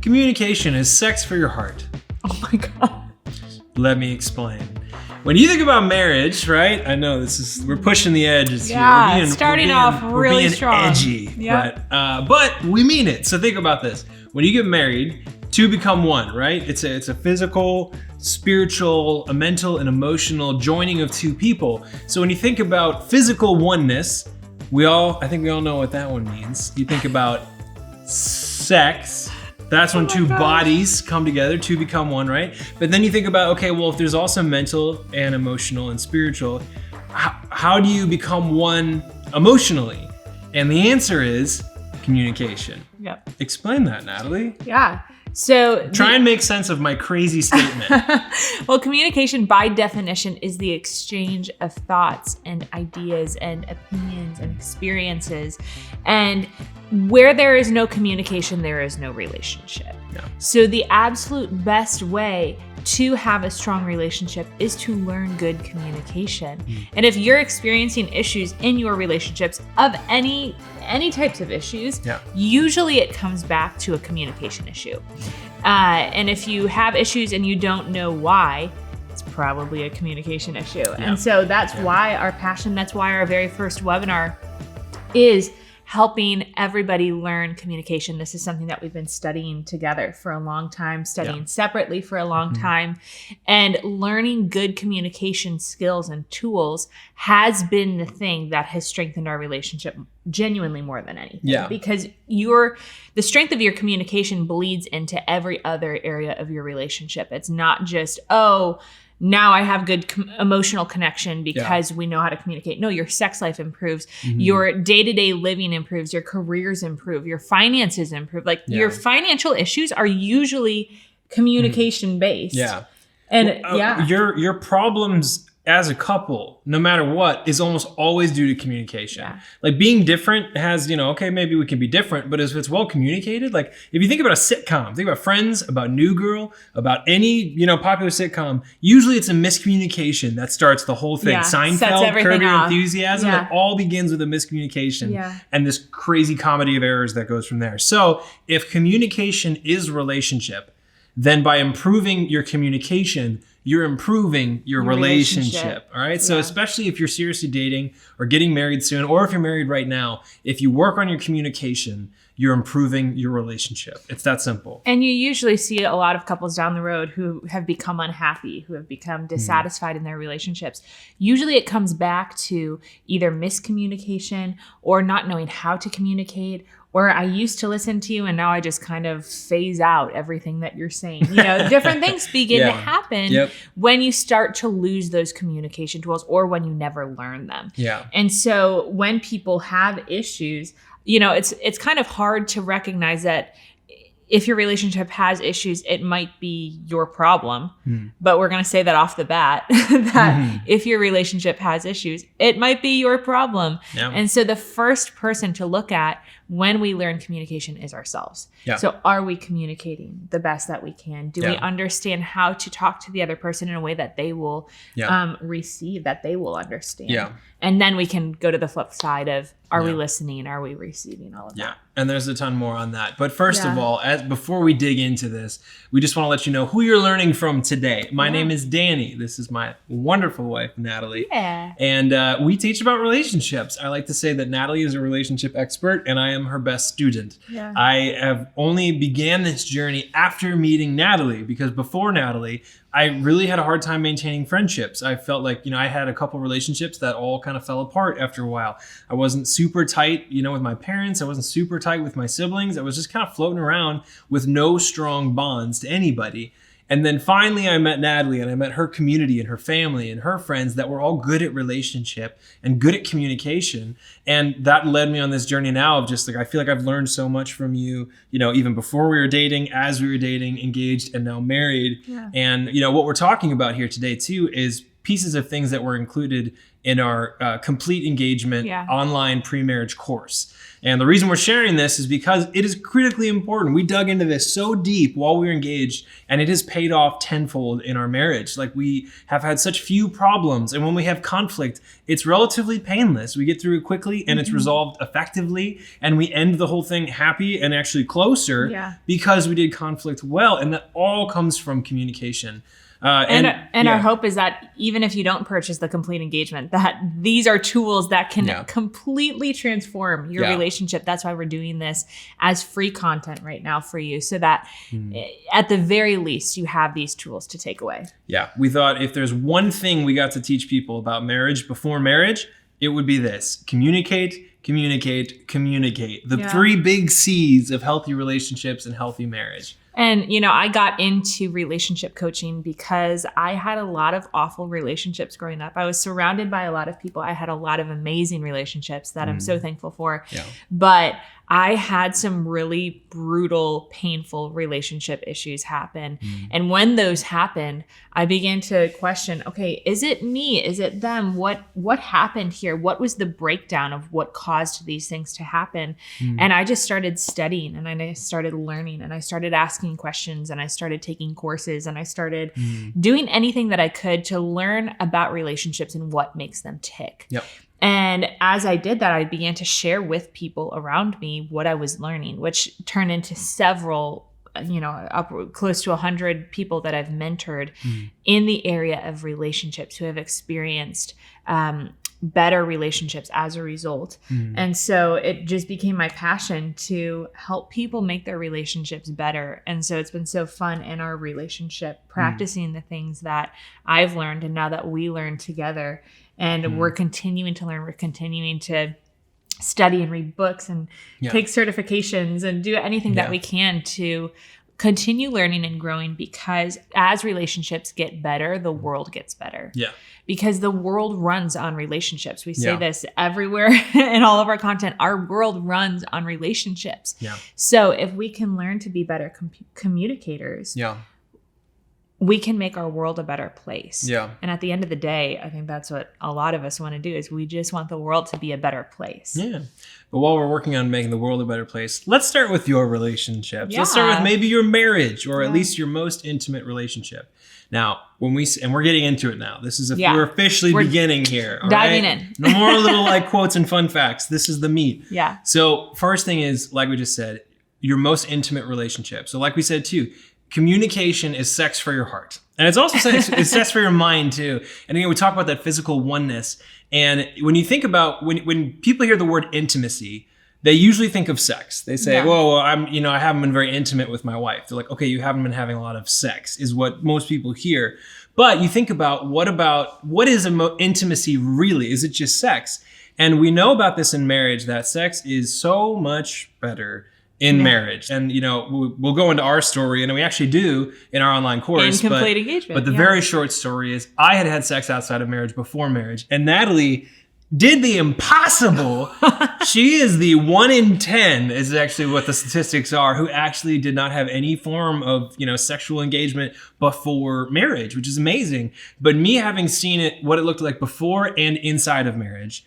Communication is sex for your heart. Oh my God. Let me explain. When you think about marriage, right? I know we're pushing the edges Yeah, here. starting off really we're being strong. Edgy, Yep. but we mean it. So think about this. When you get married, two become one, right? It's a physical, spiritual, a mental, and emotional joining of two people. So when you think about physical oneness, I think we all know what that one means. You think about sex. That's when two bodies come together, two become one, right? But then you think about, okay, well, if there's also mental and emotional and spiritual, how do you become one emotionally? And the answer is communication. Yep. Explain that, Natalie. Yeah. So Try and make sense of my crazy statement. well, communication by definition is the exchange of thoughts and ideas and opinions and experiences. And where there is no communication, there is no relationship. Yeah. So the absolute best way to have a strong relationship is to learn good communication. And if you're experiencing issues in your relationships of any types of issues, usually it comes back to a communication issue. And if you have issues and you don't know why, it's probably a communication issue. And so that's why our passion, that's why our very first webinar is helping everybody learn communication. This is something that we've been studying together for a long time, studying separately for a long time, and learning good communication skills and tools has been the thing that has strengthened our relationship genuinely more than anything. Yeah. Because the strength of your communication bleeds into every other area of your relationship. It's not just, now I have good emotional connection because we know how to communicate. No, your sex life improves. Your day-to-day living improves. Your careers improve. Your finances improve. Your financial issues are usually communication based. Yeah. And your problems as a couple, no matter what, is almost always due to communication. Yeah. Like being different has, okay, maybe we can be different, but if it's well communicated, like if you think about a sitcom, think about Friends, about New Girl, about any, popular sitcom, usually it's a miscommunication that starts the whole thing. Yeah, sets Seinfeld, everything Curb Your off. Enthusiasm, Yeah. it all begins with a miscommunication Yeah. and this crazy comedy of errors that goes from there. So if communication is relationship, then by improving your communication, you're improving your relationship. All right. So especially if you're seriously dating or getting married soon, or if you're married right now, if you work on your communication, you're improving your relationship. It's that simple. And you usually see a lot of couples down the road who have become unhappy, who have become dissatisfied in their relationships. Usually it comes back to either miscommunication or not knowing how to communicate, or I used to listen to you and now I just kind of phase out everything that you're saying. Different things begin to happen when you start to lose those communication tools or when you never learn them. Yeah. And so when people have issues, it's kind of hard to recognize that if your relationship has issues, it might be your problem. But we're going to say that off the bat, that if your relationship has issues, it might be your problem. Yeah. And so the first person to look at when we learn communication is ourselves. Yeah. So are we communicating the best that we can? Do we understand how to talk to the other person in a way that they will receive, that they will understand? Yeah. And then we can go to the flip side of, are we listening? Are we receiving all of that? Yeah. And there's a ton more on that. But first of all, before we dig into this, we just want to let you know who you're learning from today. My name is Danny. This is my wonderful wife, Natalie. Yeah. And we teach about relationships. I like to say that Natalie is a relationship expert and I am her best student. Yeah. I have only began this journey after meeting Natalie, because before Natalie, I really had a hard time maintaining friendships. I felt like, I had a couple relationships that all kind of fell apart after a while. I wasn't super tight, with my parents. I wasn't super tight with my siblings. I was just kind of floating around with no strong bonds to anybody. And then finally I met Natalie and I met her community and her family and her friends that were all good at relationship and good at communication. And that led me on this journey now of just I feel like I've learned so much from you, even before we were dating, as we were dating, engaged, and now married. Yeah. And, what we're talking about here today too is pieces of things that were included in our complete engagement Yeah. online pre-marriage course. And the reason we're sharing this is because it is critically important. We dug into this so deep while we were engaged, and it has paid off tenfold in our marriage. Like, we have had such few problems, and when we have conflict, it's relatively painless. We get through it quickly, and it's resolved effectively, and we end the whole thing happy and actually closer Yeah. because we did conflict well, and that all comes from communication. And yeah. our hope is that even if you don't purchase the complete engagement, that these are tools that can Yeah. completely transform your Yeah. relationship. That's why we're doing this as free content right now for you, so that at the very least you have these tools to take away. Yeah, we thought if there's one thing we got to teach people about marriage before marriage, it would be this: communicate, communicate, communicate. The Yeah. 3 big C's of healthy relationships and healthy marriage. And, I got into relationship coaching because I had a lot of awful relationships growing up. I was surrounded by a lot of people. I had a lot of amazing relationships that I'm so thankful for. Yeah. But I had some really brutal, painful relationship issues happen. And when those happened, I began to question, okay, is it me? Is it them? What happened here? What was the breakdown of what caused these things to happen? And I just started studying, and I started learning, and I started asking questions, and I started taking courses, and I started doing anything that I could to learn about relationships and what makes them tick. Yep. And as I did that, I began to share with people around me what I was learning, which turned into several, up close to 100 people that I've mentored in the area of relationships who have experienced better relationships as a result. And so it just became my passion to help people make their relationships better. And so it's been so fun in our relationship, practicing the things that I've learned and now that we learn together. And we're continuing to learn. We're continuing to study and read books and take certifications and do anything that we can to continue learning and growing, because as relationships get better, the world gets better. Yeah. Because the world runs on relationships. We say Yeah. this everywhere in all of our content. Our world runs on relationships. Yeah. So if we can learn to be better communicators, Yeah. we can make our world a better place. Yeah. And at the end of the day, I think that's what a lot of us want to do, is we just want the world to be a better place. Yeah. But while we're working on making the world a better place, let's start with your relationships. Let's start with Yeah. maybe your marriage, or at Yeah. least your most intimate relationship. Now, and we're getting into it now. This is Yeah. we're officially We're beginning here. all diving right? in. No more little quotes and fun facts. This is the meat. Yeah. So first thing is, like we just said, your most intimate relationship. So like we said too, communication is sex for your heart. And it's also it's sex for your mind too. And again, we talk about that physical oneness. And when you think about, when people hear the word intimacy, they usually think of sex. They say, Yeah. "Whoa, I haven't been very intimate with my wife." They're like, "Okay, you haven't been having a lot of sex," is what most people hear. But you think about what is intimacy really? Is it just sex? And we know about this in marriage, that sex is so much better in marriage. And we'll go into our story, and we actually do in our online course. In complete engagement. But the very short story is, I had sex outside of marriage before marriage, and Natalie did the impossible. She is the 1 in 10 is actually what the statistics are, who actually did not have any form of sexual engagement before marriage, which is amazing. But me having seen what it looked like before and inside of marriage,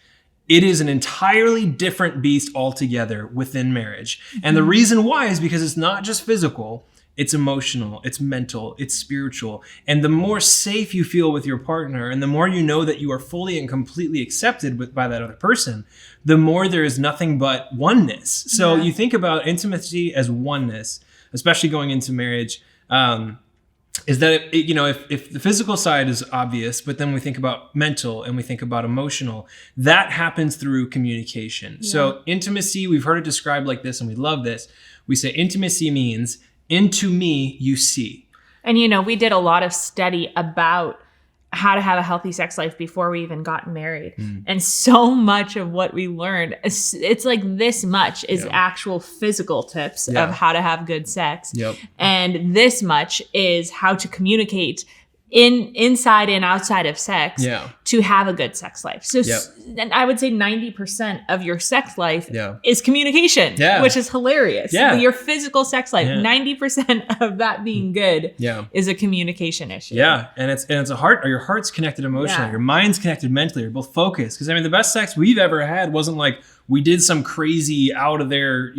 it is an entirely different beast altogether within marriage. And the reason why is because it's not just physical. It's emotional, it's mental, it's spiritual. And the more safe you feel with your partner, and the more you know that you are fully and completely accepted by that other person, the more there is nothing but oneness. So you think about intimacy as oneness, especially going into marriage, is that if the physical side is obvious, but then we think about mental and we think about emotional, that happens through communication. Yeah. So intimacy, we've heard it described like this, and we love this. We say intimacy means, into me you see. And we did a lot of study about how to have a healthy sex life before we even got married. And so much of what we learned, it's like this much is actual physical tips of how to have good sex. Yep. And this much is how to communicate inside and outside of sex Yeah. to have a good sex life. So Yep. and I would say 90% of your sex life Yeah. is communication, Yeah. which is hilarious. Yeah. Your physical sex life, Yeah. 90% of that being good Yeah. is a your issue. Yeah, and it's a heart, or your heart's connected emotionally, Yeah. your mind's connected mentally, you're both focused. Because I mean, the best sex we've ever had wasn't like we did some crazy out of there,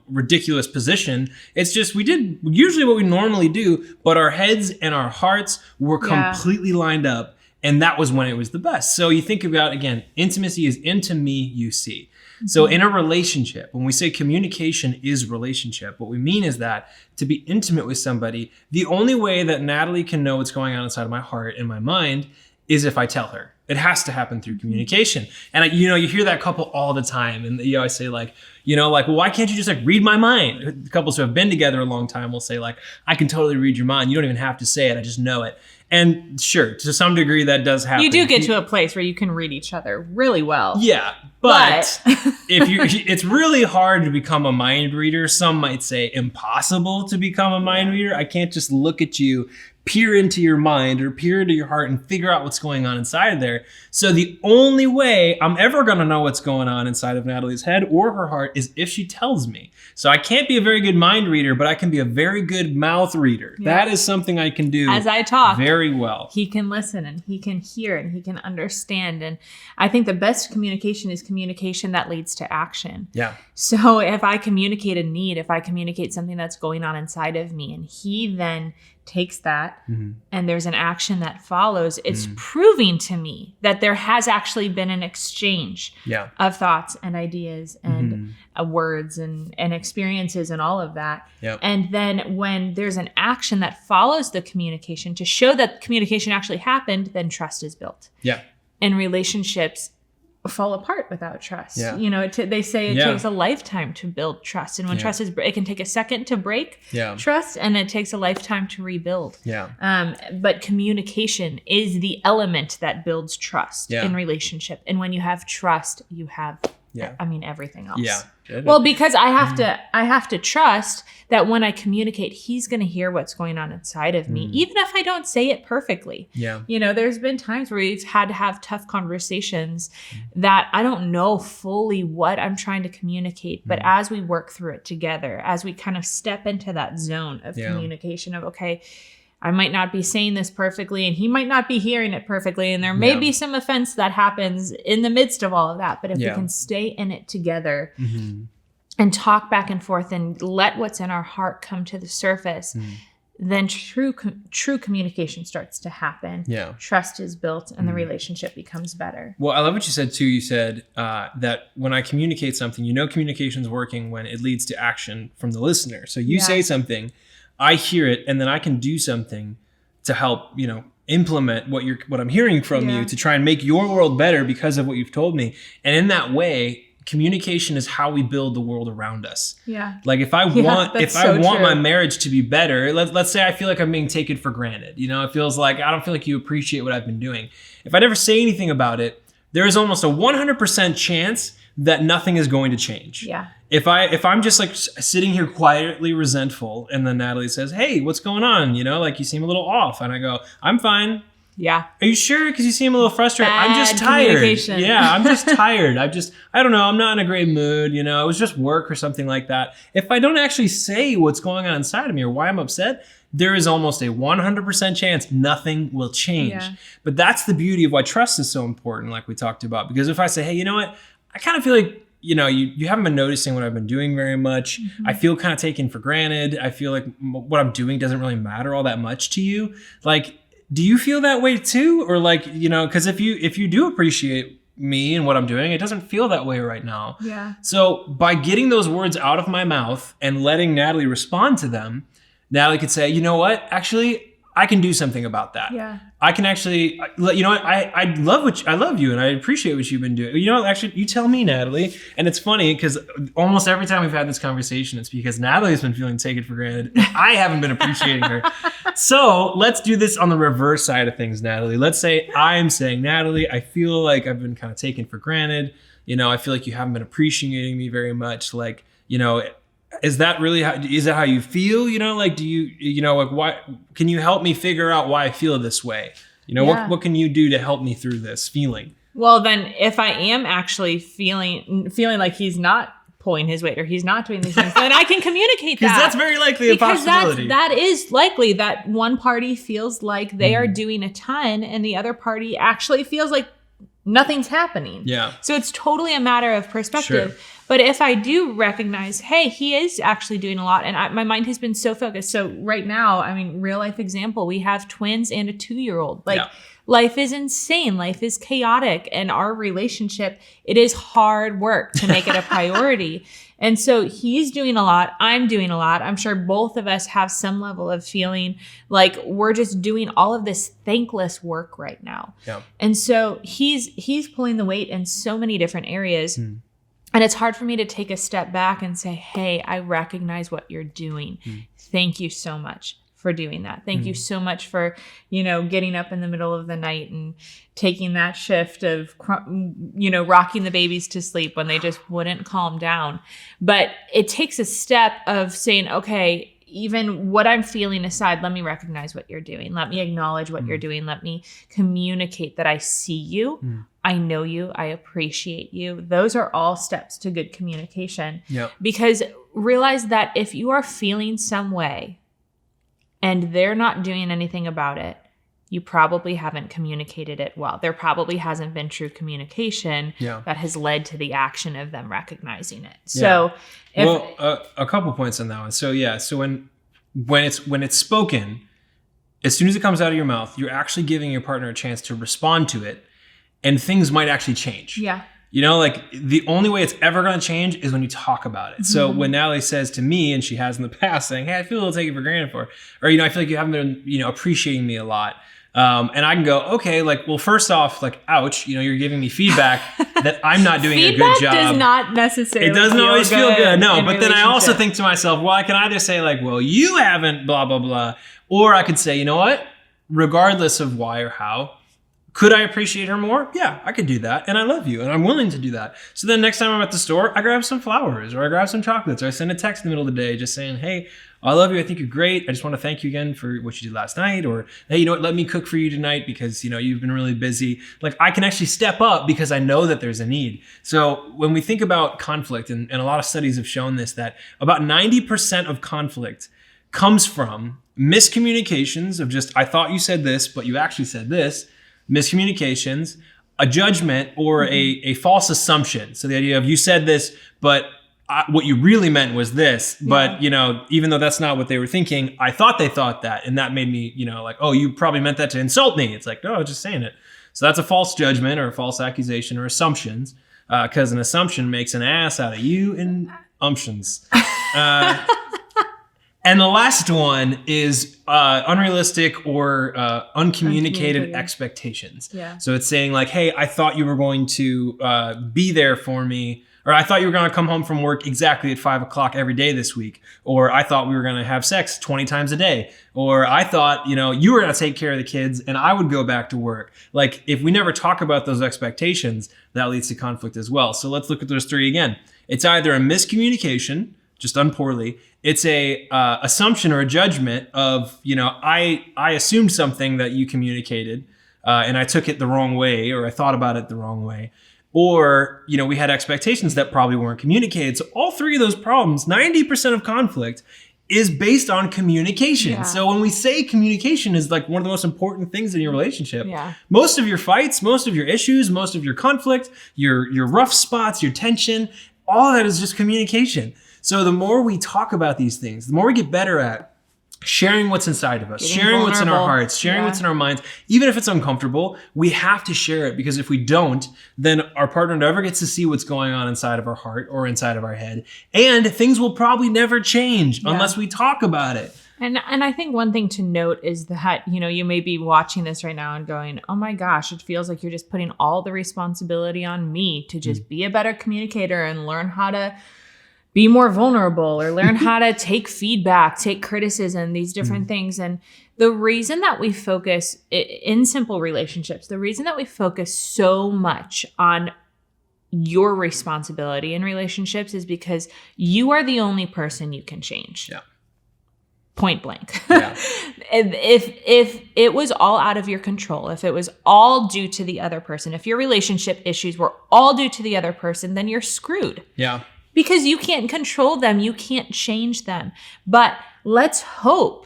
ridiculous position. It's just we did usually what we normally do, but our heads and our hearts were Yeah. completely lined up, and that was when it was the best. So you think about, again, intimacy is into me, you see. So in a relationship, when we say communication is relationship, what we mean is that to be intimate with somebody, the only way that Natalie can know what's going on inside of my heart and my mind is if I tell her. It has to happen through communication. And you hear that couple all the time, and I say well, why can't you just read my mind? Couples who have been together a long time will say I can totally read your mind. You don't even have to say it. I just know it. And sure, to some degree that does happen. You do get to a place where you can read each other really well. Yeah, but it's really hard to become a mind reader. Some might say impossible to become a mind reader. I can't just look at you, peer into your mind or peer into your heart and figure out what's going on inside there. So the only way I'm ever going to know what's going on inside of Natalie's head or her heart is if she tells me. So I can't be a very good mind reader, but I can be a very good mouth reader. Yeah. That is something I can do As I talk very well. He can listen and he can hear and he can understand. And I think the best communication is communication that leads to action. Yeah. So if I communicate a need, if I communicate something that's going on inside of me, and he then takes that and there's an action that follows, it's proving to me that there has actually been an exchange of thoughts and ideas and words and experiences and all of that. Yep. And then when there's an action that follows the communication to show that communication actually happened, then trust is built. Yeah. And relationships fall apart without trust. Yeah. They say it Yeah. takes a lifetime to build trust. And when trust is, it can take a second to break trust, and it takes a lifetime to rebuild. Yeah. But communication is the element that builds trust in relationship. And when you have trust, you have, everything else. Yeah. Well, because I have to trust that when I communicate, he's going to hear what's going on inside of me, even if I don't say it perfectly. Yeah. There's been times where we've had to have tough conversations that I don't know fully what I'm trying to communicate. But as we work through it together, as we kind of step into that zone of communication of, okay, I might not be saying this perfectly and he might not be hearing it perfectly. And there may be some offense that happens in the midst of all of that. But if we can stay in it together and talk back and forth and let what's in our heart come to the surface, then true communication starts to happen. Yeah. Trust is built and the relationship becomes better. Well, I love what you said too. You said that when I communicate something, communication is working when it leads to action from the listener. So you say something, I hear it, and then I can do something to help, implement what I'm hearing from you to try and make your world better because of what you've told me. And in that way, communication is how we build the world around us. Yeah. Like if I want my marriage to be better, let's say I feel like I'm being taken for granted. It feels like I don't feel like you appreciate what I've been doing. If I never say anything about it, there is almost a 100% chance that nothing is going to change. Yeah. If I'm just sitting here quietly resentful, and then Natalie says, "Hey, what's going on? You seem a little off," and I go, "I'm fine." Yeah. Are you sure? Because you seem a little frustrated. I'm just Bad tired. communication. Yeah, I'm just tired. I don't know. I'm not in a great mood. It was just work or something like that. If I don't actually say what's going on inside of me or why I'm upset, there is almost a 100% chance nothing will change. Yeah. But that's the beauty of why trust is so important, like we talked about. Because if I say, "Hey, you know what? I kind of feel like, you haven't been noticing what I've been doing very much. I feel kind of taken for granted. I feel like what I'm doing doesn't really matter all that much to you. Do you feel that way too? Or because if you do appreciate me and what I'm doing, it doesn't feel that way right now." Yeah. So by getting those words out of my mouth and letting Natalie respond to them, Natalie could say, "You know what? Actually, I can do something about that. Yeah. I can actually, I love you and I appreciate what you've been doing. Actually, you tell me, Natalie." And it's funny because almost every time we've had this conversation, it's because Natalie's been feeling taken for granted. I haven't been appreciating her. So let's do this on the reverse side of things, Natalie. Let's say I'm saying, "Natalie, I feel like I've been kind of taken for granted. I feel like you haven't been appreciating me very much. is that really is that how you feel? Like, do you, like, why, can you help me figure out why I feel this way? Yeah. What can you do to help me through this feeling? Well, then if I am actually feeling like he's not pulling his weight or he's not doing these things, then I can communicate that. Because that's very likely a possibility. That is likely that one party feels like they are doing a ton and the other party actually feels like nothing's happening. Yeah. So it's totally a matter of perspective. Sure. But if I do recognize, hey, he is actually doing a lot, and my mind has been so focused. So right now, I mean, real life example, we have twins and a 2-year-old. Like, life is insane. Life is chaotic. And our relationship, it is hard work to make it a priority. And so he's doing a lot. I'm doing a lot. I'm sure both of us have some level of feeling like we're just doing all of this thankless work right now. Yeah. And so he's pulling the weight in so many different areas. And it's hard for me to take a step back and say, hey, I recognize what you're doing. Thank you so much for doing that. Thank you so much for, getting up in the middle of the night and taking that shift of, rocking the babies to sleep when they just wouldn't calm down. But it takes a step of saying, okay, even what I'm feeling aside, let me recognize what you're doing. Let me acknowledge what you're doing. Let me communicate that I see you. I know you. I appreciate you. Those are all steps to good communication. Yep. Because realize that if you are feeling some way and they're not doing anything about it, you probably haven't communicated it well. There probably hasn't been true communication that has led to the action of them recognizing it. So, a couple points on that one. So so when it's spoken, as soon as it comes out of your mouth, you're actually giving your partner a chance to respond to it, and things might actually change. Yeah. Like the only way it's ever going to change is when you talk about it. So when Natalie says to me, and she has in the past, saying, hey, I feel a little taken for granted for, or, I feel like you haven't been, appreciating me a lot. And I can go, okay, like, well, first off, like, ouch, you're giving me feedback that I'm not doing a good job. Feedback does not necessarily It doesn't always feel good. No, but then I also relationship. think to myself, well, I can either say like, well, you haven't blah, blah, blah. Or I could say, you know what? Regardless of why or how, could I appreciate her more? Yeah, I could do that. And I love you. And I'm willing to do that. So then next time I'm at the store, I grab some flowers or I grab some chocolates or I send a text in the middle of the day just saying, hey, I love you. I think you're great. I just want to thank you again for what you did last night. Or, hey, you know what? Let me cook for you tonight because, you've been really busy. Like, I can actually step up because I know that there's a need. So when we think about conflict, and a lot of studies have shown this, that about 90% of conflict comes from miscommunications of just, I thought you said this, but you actually said this. Miscommunications, a judgment, or a false assumption. So the idea of you said this, but what you really meant was this. But, even though that's not what they were thinking, I thought they thought that. And that made me, like, oh, you probably meant that to insult me. It's like, no, I was just saying it. So that's a false judgment or a false accusation or assumptions, because an assumption makes an ass out of you and umptions. And the last one is unrealistic or uncommunicated expectations. Yeah. So it's saying like, hey, I thought you were going to be there for me, or I thought you were going to come home from work exactly at 5 o'clock every day this week, or I thought we were going to have sex 20 times a day, or I thought, you were going to take care of the kids and I would go back to work. Like, if we never talk about those expectations, that leads to conflict as well. So let's look at those three again. It's either a miscommunication, just done poorly. It's a assumption or a judgment of, I assumed something that you communicated and I took it the wrong way, or I thought about it the wrong way. Or, we had expectations that probably weren't communicated. So all three of those problems, 90% of conflict is based on communication. Yeah. So when we say communication is like one of the most important things in your relationship, Yeah. most of your fights, most of your issues, most of your conflict, your rough spots, your tension, all that is just communication. So the more we talk about these things, the more we get better at sharing what's inside of us, Getting sharing what's in our vulnerable. hearts, sharing what's in our minds, even if it's uncomfortable, we have to share it, because if we don't, then our partner never gets to see what's going on inside of our heart or inside of our head. And things will probably never change unless we talk about it. And I think one thing to note is that, you may be watching this right now and going, oh my gosh, it feels like you're just putting all the responsibility on me to just be a better communicator and learn how to be more vulnerable or learn how to take feedback, take criticism, these different things. And the reason that we focus in simple relationships, the reason that we focus so much on, your responsibility in relationships is because you are the only person you can change. Yeah. Point blank. Yeah. If it was all out of your control, if it was all due to the other person, if your relationship issues were all due to the other person, then you're screwed. Yeah. Because you can't control them, you can't change them. But let's hope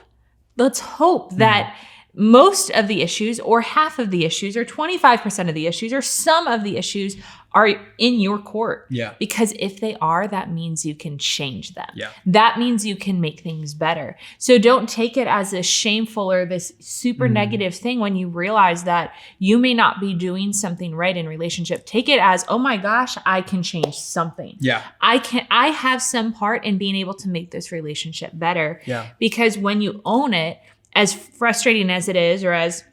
that most of the issues, or half of the issues, or 25% of the issues, or some of the issues are in your court. Yeah. Because if they are, that means you can change them. Yeah. That means you can make things better. So don't take it as a shameful or this super negative thing when you realize that you may not be doing something right in relationship. Take it as, oh my gosh, I can change something. Yeah. I have some part in being able to make this relationship better. Yeah. Because when you own it, as frustrating as it is, or as,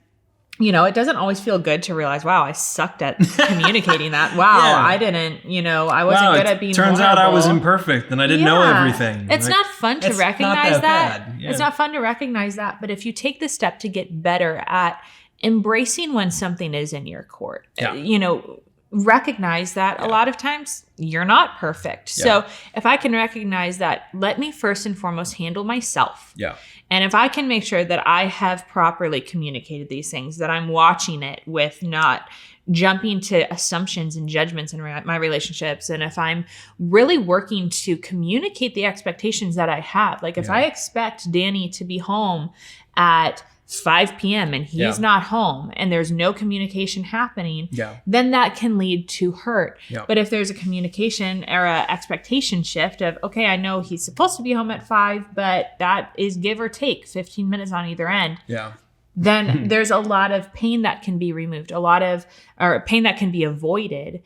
you know, it doesn't always feel good to realize, wow, I sucked at communicating that. Wow, Yeah. I didn't, you know, I wasn't good at being Turns out I was vulnerable. imperfect and I didn't know everything. It's Like, not fun to it's not recognize that. bad. Yeah. It's not fun to recognize that. But if you take the step to get better at embracing when something is in your court, Yeah. you know, recognize that a lot of times you're not perfect. Yeah. So if I can recognize that, let me first and foremost handle myself. Yeah. And if I can make sure that I have properly communicated these things, that I'm watching it with not jumping to assumptions and judgments in my relationships, and if I'm really working to communicate the expectations that I have, like if I expect Danny to be home at 5 p.m. and he's not home and there's no communication happening, then that can lead to hurt. Yeah. But if there's a communication or a expectation shift of, okay, I know he's supposed to be home at 5, but that is give or take 15 minutes on either end. Yeah. Then there's a lot of pain that can be removed, or pain that can be avoided,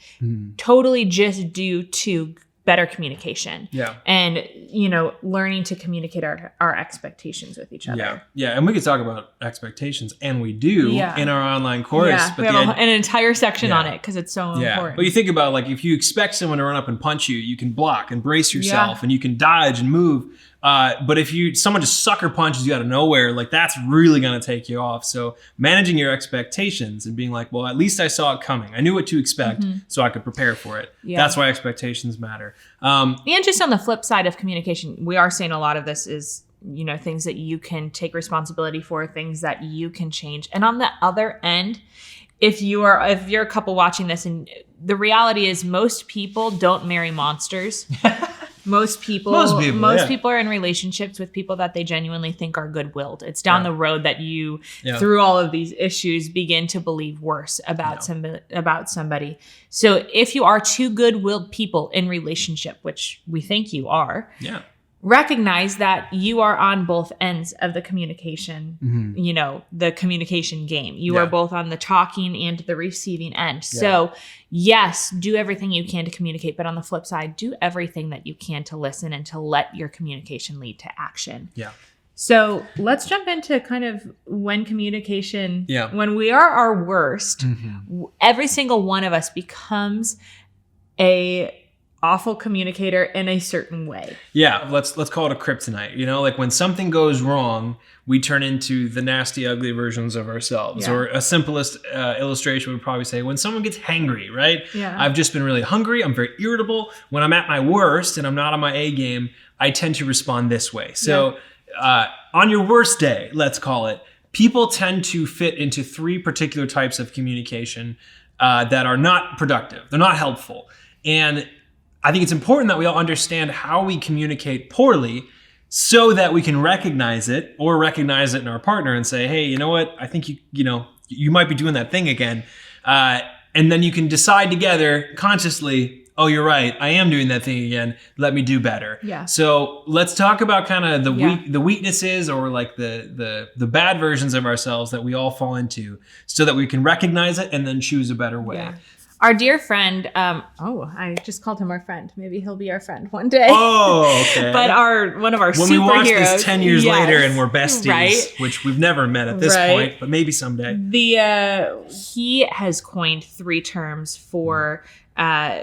totally just due to better communication. Yeah. And, you know, learning to communicate our expectations with each other. Yeah. Yeah. And we could talk about expectations, and we do in our online course. Yeah, But we have an entire section on it because it's so important. But you think about, like, if you expect someone to run up and punch you, you can block and brace yourself and you can dodge and move. But if someone just sucker punches you out of nowhere, like, that's really going to take you off. So managing your expectations and being like, well, at least I saw it coming. I knew what to expect so I could prepare for it. Yeah. That's why expectations matter. And just on the flip side of communication, we are saying a lot of this is, you know, things that you can take responsibility for, things that you can change. And on the other end, if you're a couple watching this, and the reality is most people don't marry monsters. Most people are in relationships with people that they genuinely think are good-willed. It's down the road that you, through all of these issues, begin to believe worse about somebody. So if you are two good-willed people in relationship, which we think you are, recognize that you are on both ends of the communication, you know, the communication game. You are both on the talking and the receiving end. So yes, do everything you can to communicate, but on the flip side, do everything that you can to listen and to let your communication lead to action. Yeah. So let's jump into kind of when communication, when we are our worst, every single one of us becomes a awful communicator in a certain way. Yeah, let's call it a kryptonite. You know, like when something goes wrong, we turn into the nasty, ugly versions of ourselves. Or a simplest illustration would probably say when someone gets hangry, right? Yeah. I've just been really hungry. I'm very irritable. When I'm at my worst and I'm not on my A game, I tend to respond this way. So on your worst day, let's call it, people tend to fit into 3 particular types of communication that are not productive. They're not helpful. And I think it's important that we all understand how we communicate poorly so that we can recognize it, or recognize it in our partner and say, hey, you know what? I think you might be doing that thing again. And then you can decide together consciously, oh, you're right, I am doing that thing again. Let me do better. Yeah. So let's talk about kind of the weaknesses, or like the bad versions of ourselves that we all fall into, so that we can recognize it and then choose a better way. Yeah. Our dear friend, I just called him our friend. Maybe he'll be our friend one day. Oh, okay. But one of our superheroes. When we watch this 10 years later and we're besties, right? Which we've never met at this point, but maybe someday. He has coined 3 terms for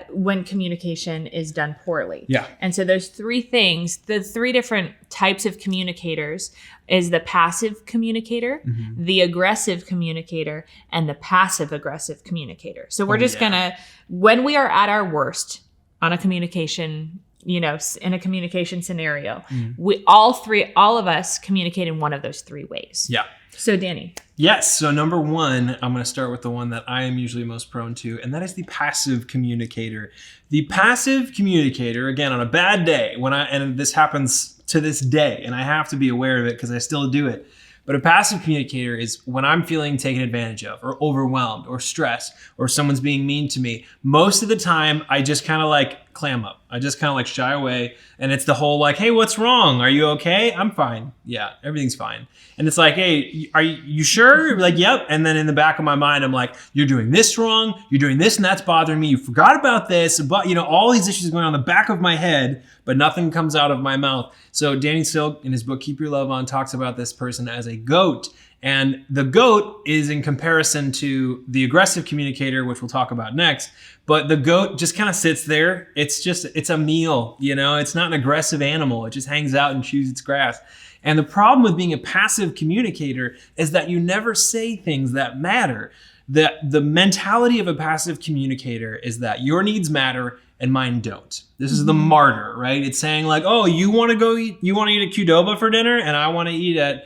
when communication is done poorly. Yeah. And so those three things, the three different types of communicators is the passive communicator, the aggressive communicator, and the passive aggressive communicator. So we're just gonna, when we are at our worst on a communication, in a communication scenario, we all of us communicate in one of those three ways. Yeah. So Danny. Yes. So number one, I'm going to start with the one that I am usually most prone to, and that is the passive communicator. The passive communicator, again, on a bad day, and this happens to this day, and I have to be aware of it because I still do it. But a passive communicator is when I'm feeling taken advantage of or overwhelmed or stressed or someone's being mean to me. Most of the time, I just kind of like clam up. I just kind of like shy away. And it's the whole like, hey, what's wrong? Are you okay? I'm fine. Yeah, everything's fine. And it's like, hey, are you sure? Like, yep. And then in the back of my mind, I'm like, you're doing this wrong. You're doing this and that's bothering me. You forgot about this. But, all these issues going on in the back of my head, but nothing comes out of my mouth. So Danny Silk in his book, Keep Your Love On, talks about this person as a goat. And the goat is in comparison to the aggressive communicator, which we'll talk about next. But the goat just kind of sits there. It's a meal, it's not an aggressive animal. It just hangs out and chews its grass. And the problem with being a passive communicator is that you never say things that matter. The mentality of a passive communicator is that your needs matter and mine don't. This is the martyr, right? It's saying like, oh, you want to eat at Qdoba for dinner and I want to eat at,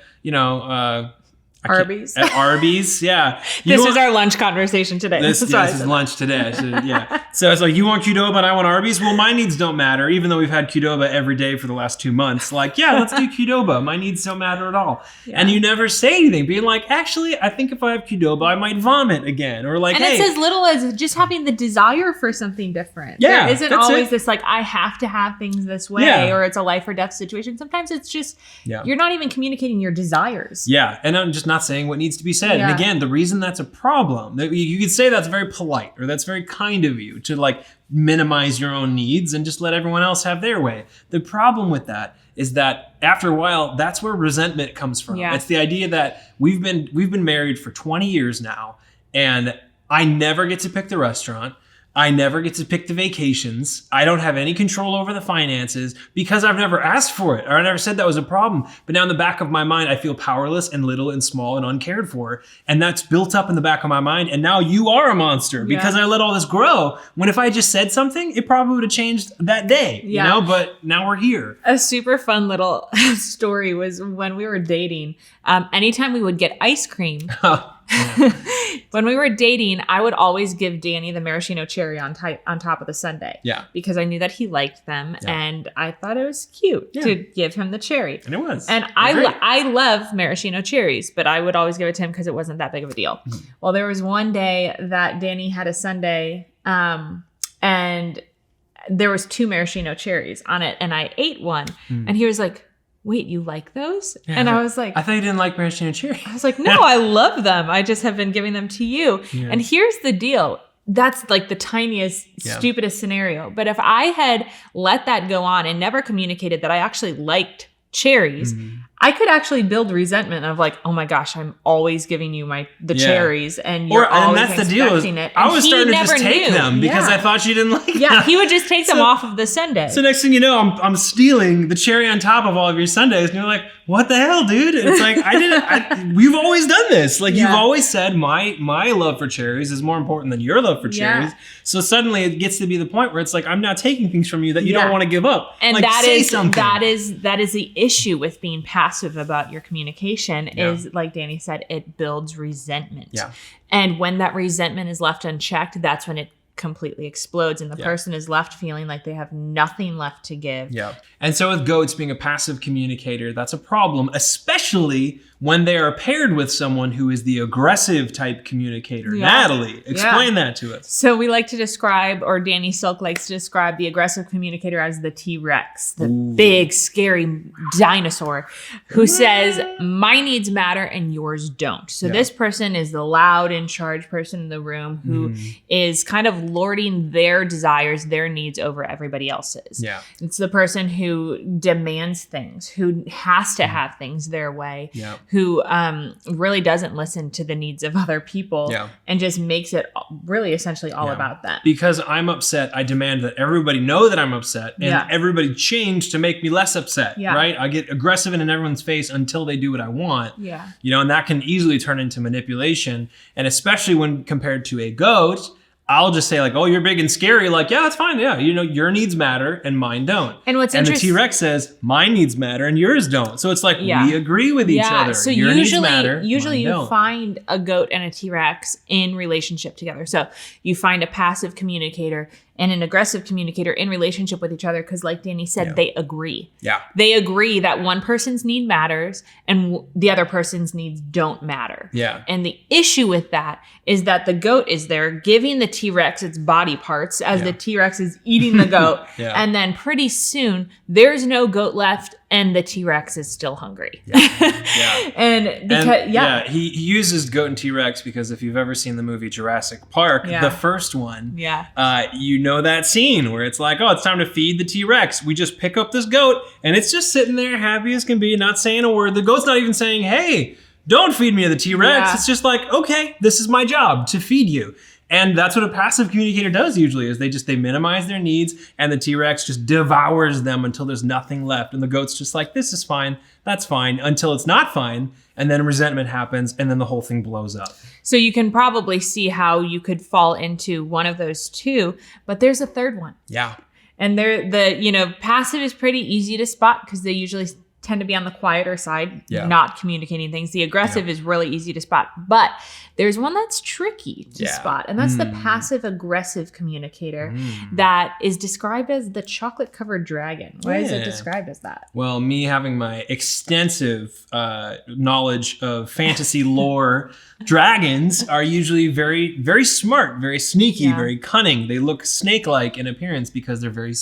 Arby's. At Arby's, yeah. This is our lunch conversation today. This is lunch today. So it's like, you want Qdoba and I want Arby's? Well, my needs don't matter, even though we've had Qdoba every day for the last 2 months. Like, yeah, let's do Qdoba. My needs don't matter at all. Yeah. And you never say anything, being like, actually, I think if I have Qdoba, I might vomit again. Or like, and hey. it's as little as just having the desire for something different. Yeah, there isn't always this like, I have to have things this way, or it's a life or death situation. Sometimes it's just, you're not even communicating your desires. Yeah, and I'm just not saying what needs to be said. And again, the reason that's a problem, you could say that's very polite or that's very kind of you to like minimize your own needs and just let everyone else have their way. The problem with that is that after a while, that's where resentment comes from. It's the idea that we've been married for 20 years now, and I never get to pick the restaurant. I never get to pick the vacations. I don't have any control over the finances because I've never asked for it, or I never said that was a problem. But now in the back of my mind, I feel powerless and little and small and uncared for. And that's built up in the back of my mind. And now you are a monster because I let all this grow. When if I just said something, it probably would have changed that day, but now we're here. A super fun little story was when we were dating, anytime we would get ice cream, when we were dating, I would always give Danny the maraschino cherry on top of the sundae. Yeah. Because I knew that he liked them, and I thought it was cute to give him the cherry. And it was. And I love maraschino cherries, but I would always give it to him because it wasn't that big of a deal. Mm. Well, there was one day that Danny had a sundae, and there was 2 maraschino cherries on it, and I ate one, and he was like, wait, you like those? Yeah, and I was like, I thought you didn't like maraschino cherry. I was like, no, I love them. I just have been giving them to you. Yeah. And here's the deal. That's like the tiniest, stupidest scenario. But if I had let that go on and never communicated that I actually liked cherries, I could actually build resentment of like, oh my gosh, I'm always giving you the cherries, and you're always expecting it. I was starting to just take them because I thought you didn't like them. Yeah, he would just take them off of the sundae. So next thing you know, I'm stealing the cherry on top of all of your sundaes, and you're like, what the hell, dude? And it's like, we've always done this. Like you've always said my love for cherries is more important than your love for cherries. So suddenly it gets to be the point where it's like, I'm now taking things from you that you don't want to give up. And like, that is the issue with being passive about your communication is, like Danny said, it builds resentment. Yeah. And when that resentment is left unchecked, that's when it completely explodes and the person is left feeling like they have nothing left to give. Yeah. And so with goats being a passive communicator, that's a problem, especially when they are paired with someone who is the aggressive type communicator. Yeah. Natalie, explain that to us. So we like to describe, or Danny Silk likes to describe the aggressive communicator as the T-Rex, the big, scary dinosaur who says, my needs matter and yours don't. So this person is the loud, in charge person in the room who is kind of lording their desires, their needs over everybody else's. Yeah. It's the person who demands things, who has to have things their way, who really doesn't listen to the needs of other people and just makes it really essentially all about them. Because I'm upset, I demand that everybody know that I'm upset and everybody change to make me less upset, right? I get aggressive in everyone's face until they do what I want. Yeah. You know, and that can easily turn into manipulation. And especially when compared to a goat, I'll just say like, oh, you're big and scary. Like, yeah, that's fine. Yeah, you know, your needs matter and mine don't. And what's and interesting, the T-Rex says mine needs matter and yours don't. So it's like we agree with each other. So your needs matter, usually you don't. find a goat and a T-Rex in relationship together. So you find a passive communicator and an aggressive communicator in relationship with each other because, like Danny said, they agree. Yeah. They agree that one person's need matters and the other person's needs don't matter. Yeah. And the issue with that is that the goat is there giving the T-Rex its body parts as the T-Rex is eating the goat. And then pretty soon there's no goat left and the T-Rex is still hungry. And because, he uses goat and T-Rex because if you've ever seen the movie Jurassic Park, the first one, you know that scene where it's like, oh, it's time to feed the T-Rex. We just pick up this goat and it's just sitting there happy as can be, not saying a word. The goat's not even saying, hey, don't feed me the T-Rex. It's just like, okay, this is my job to feed you. And that's what a passive communicator does usually is they minimize their needs and the T-Rex just devours them until there's nothing left. And the goat's just like, this is fine. That's fine until it's not fine. And then resentment happens and then the whole thing blows up. So you can probably see how you could fall into one of those two, but there's a third one. Yeah. And passive is pretty easy to spot because they usually tend to be on the quieter side, not communicating things. The aggressive is really easy to spot, but there's one that's tricky to spot, and that's the passive aggressive communicator that is described as the chocolate covered dragon. Why is it described as that? Well, me having my extensive knowledge of fantasy lore, dragons are usually very, very smart, very sneaky, very cunning. They look snake-like in appearance because they're very,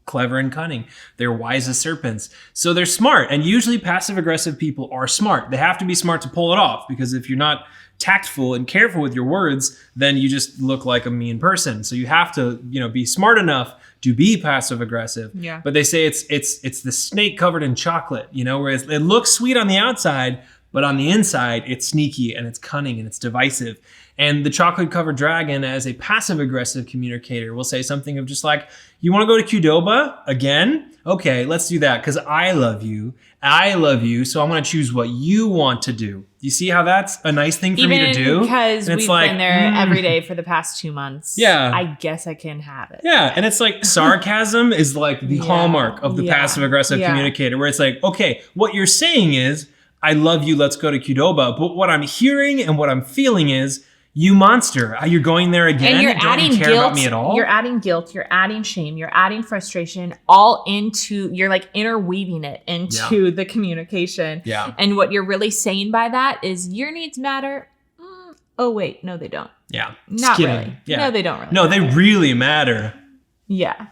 clever and cunning. They're wise as serpents. So they're smart. And usually passive aggressive people are smart. They have to be smart to pull it off because if you're not tactful and careful with your words, then you just look like a mean person. So you have to, be smart enough to be passive aggressive. Yeah. But they say it's the snake covered in chocolate, where it looks sweet on the outside, but on the inside, it's sneaky and it's cunning and it's divisive. And the chocolate-covered dragon, as a passive-aggressive communicator, will say something of just like, you want to go to Qdoba again? Okay, let's do that because I love you. So I'm going to choose what you want to do. You see how that's a nice thing for me to do? Because we've been there every day for the past 2 months. Yeah. I guess I can have it. Yeah, and it's like sarcasm is like the hallmark of the passive-aggressive communicator, where it's like, okay, what you're saying is, I love you, let's go to Qdoba. But what I'm hearing and what I'm feeling is, you monster, you're going there again and you're don't adding care guilt, about me at all? You're adding guilt, you're adding shame, you're adding frustration, all into, you're like interweaving it into the communication. Yeah. And what you're really saying by that is your needs matter. Oh, wait, no, they don't. Yeah. Not really. Yeah. No, they don't really. No, they really matter. Yeah.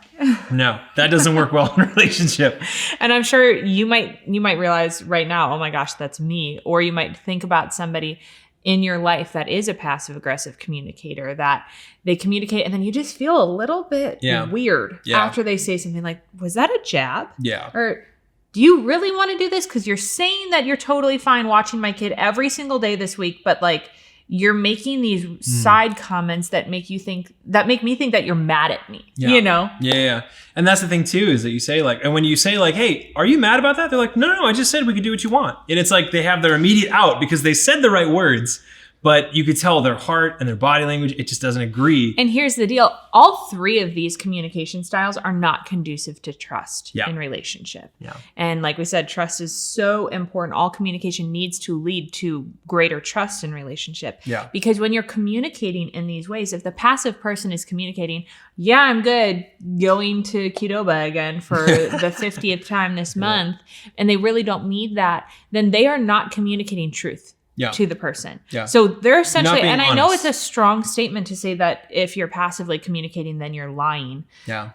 No, that doesn't work well in a relationship. And I'm sure you might realize right now, oh my gosh, that's me. Or you might think about somebody in your life that is a passive aggressive communicator that they communicate and then you just feel a little bit weird after they say something like, was that a jab? Yeah. Or do you really want to do this? Because you're saying that you're totally fine watching my kid every single day this week, but like you're making these side comments that make me think that you're mad at me, Yeah. And that's the thing too, is that you say like, and when you say like, hey, are you mad about that? They're like, no, I just said we could do what you want. And it's like they have their immediate out because they said the right words, but you could tell their heart and their body language, it just doesn't agree. And here's the deal. All three of these communication styles are not conducive to trust in relationship. Yeah. And like we said, trust is so important. All communication needs to lead to greater trust in relationship. Yeah. Because when you're communicating in these ways, if the passive person is communicating, yeah, I'm good going to Qdoba again for the 50th time this month, and they really don't need that, then they are not communicating truth. To the person. Yeah. So they're essentially, and I know honest. it's a strong statement to say that if you're passively communicating, then you're lying. Yeah.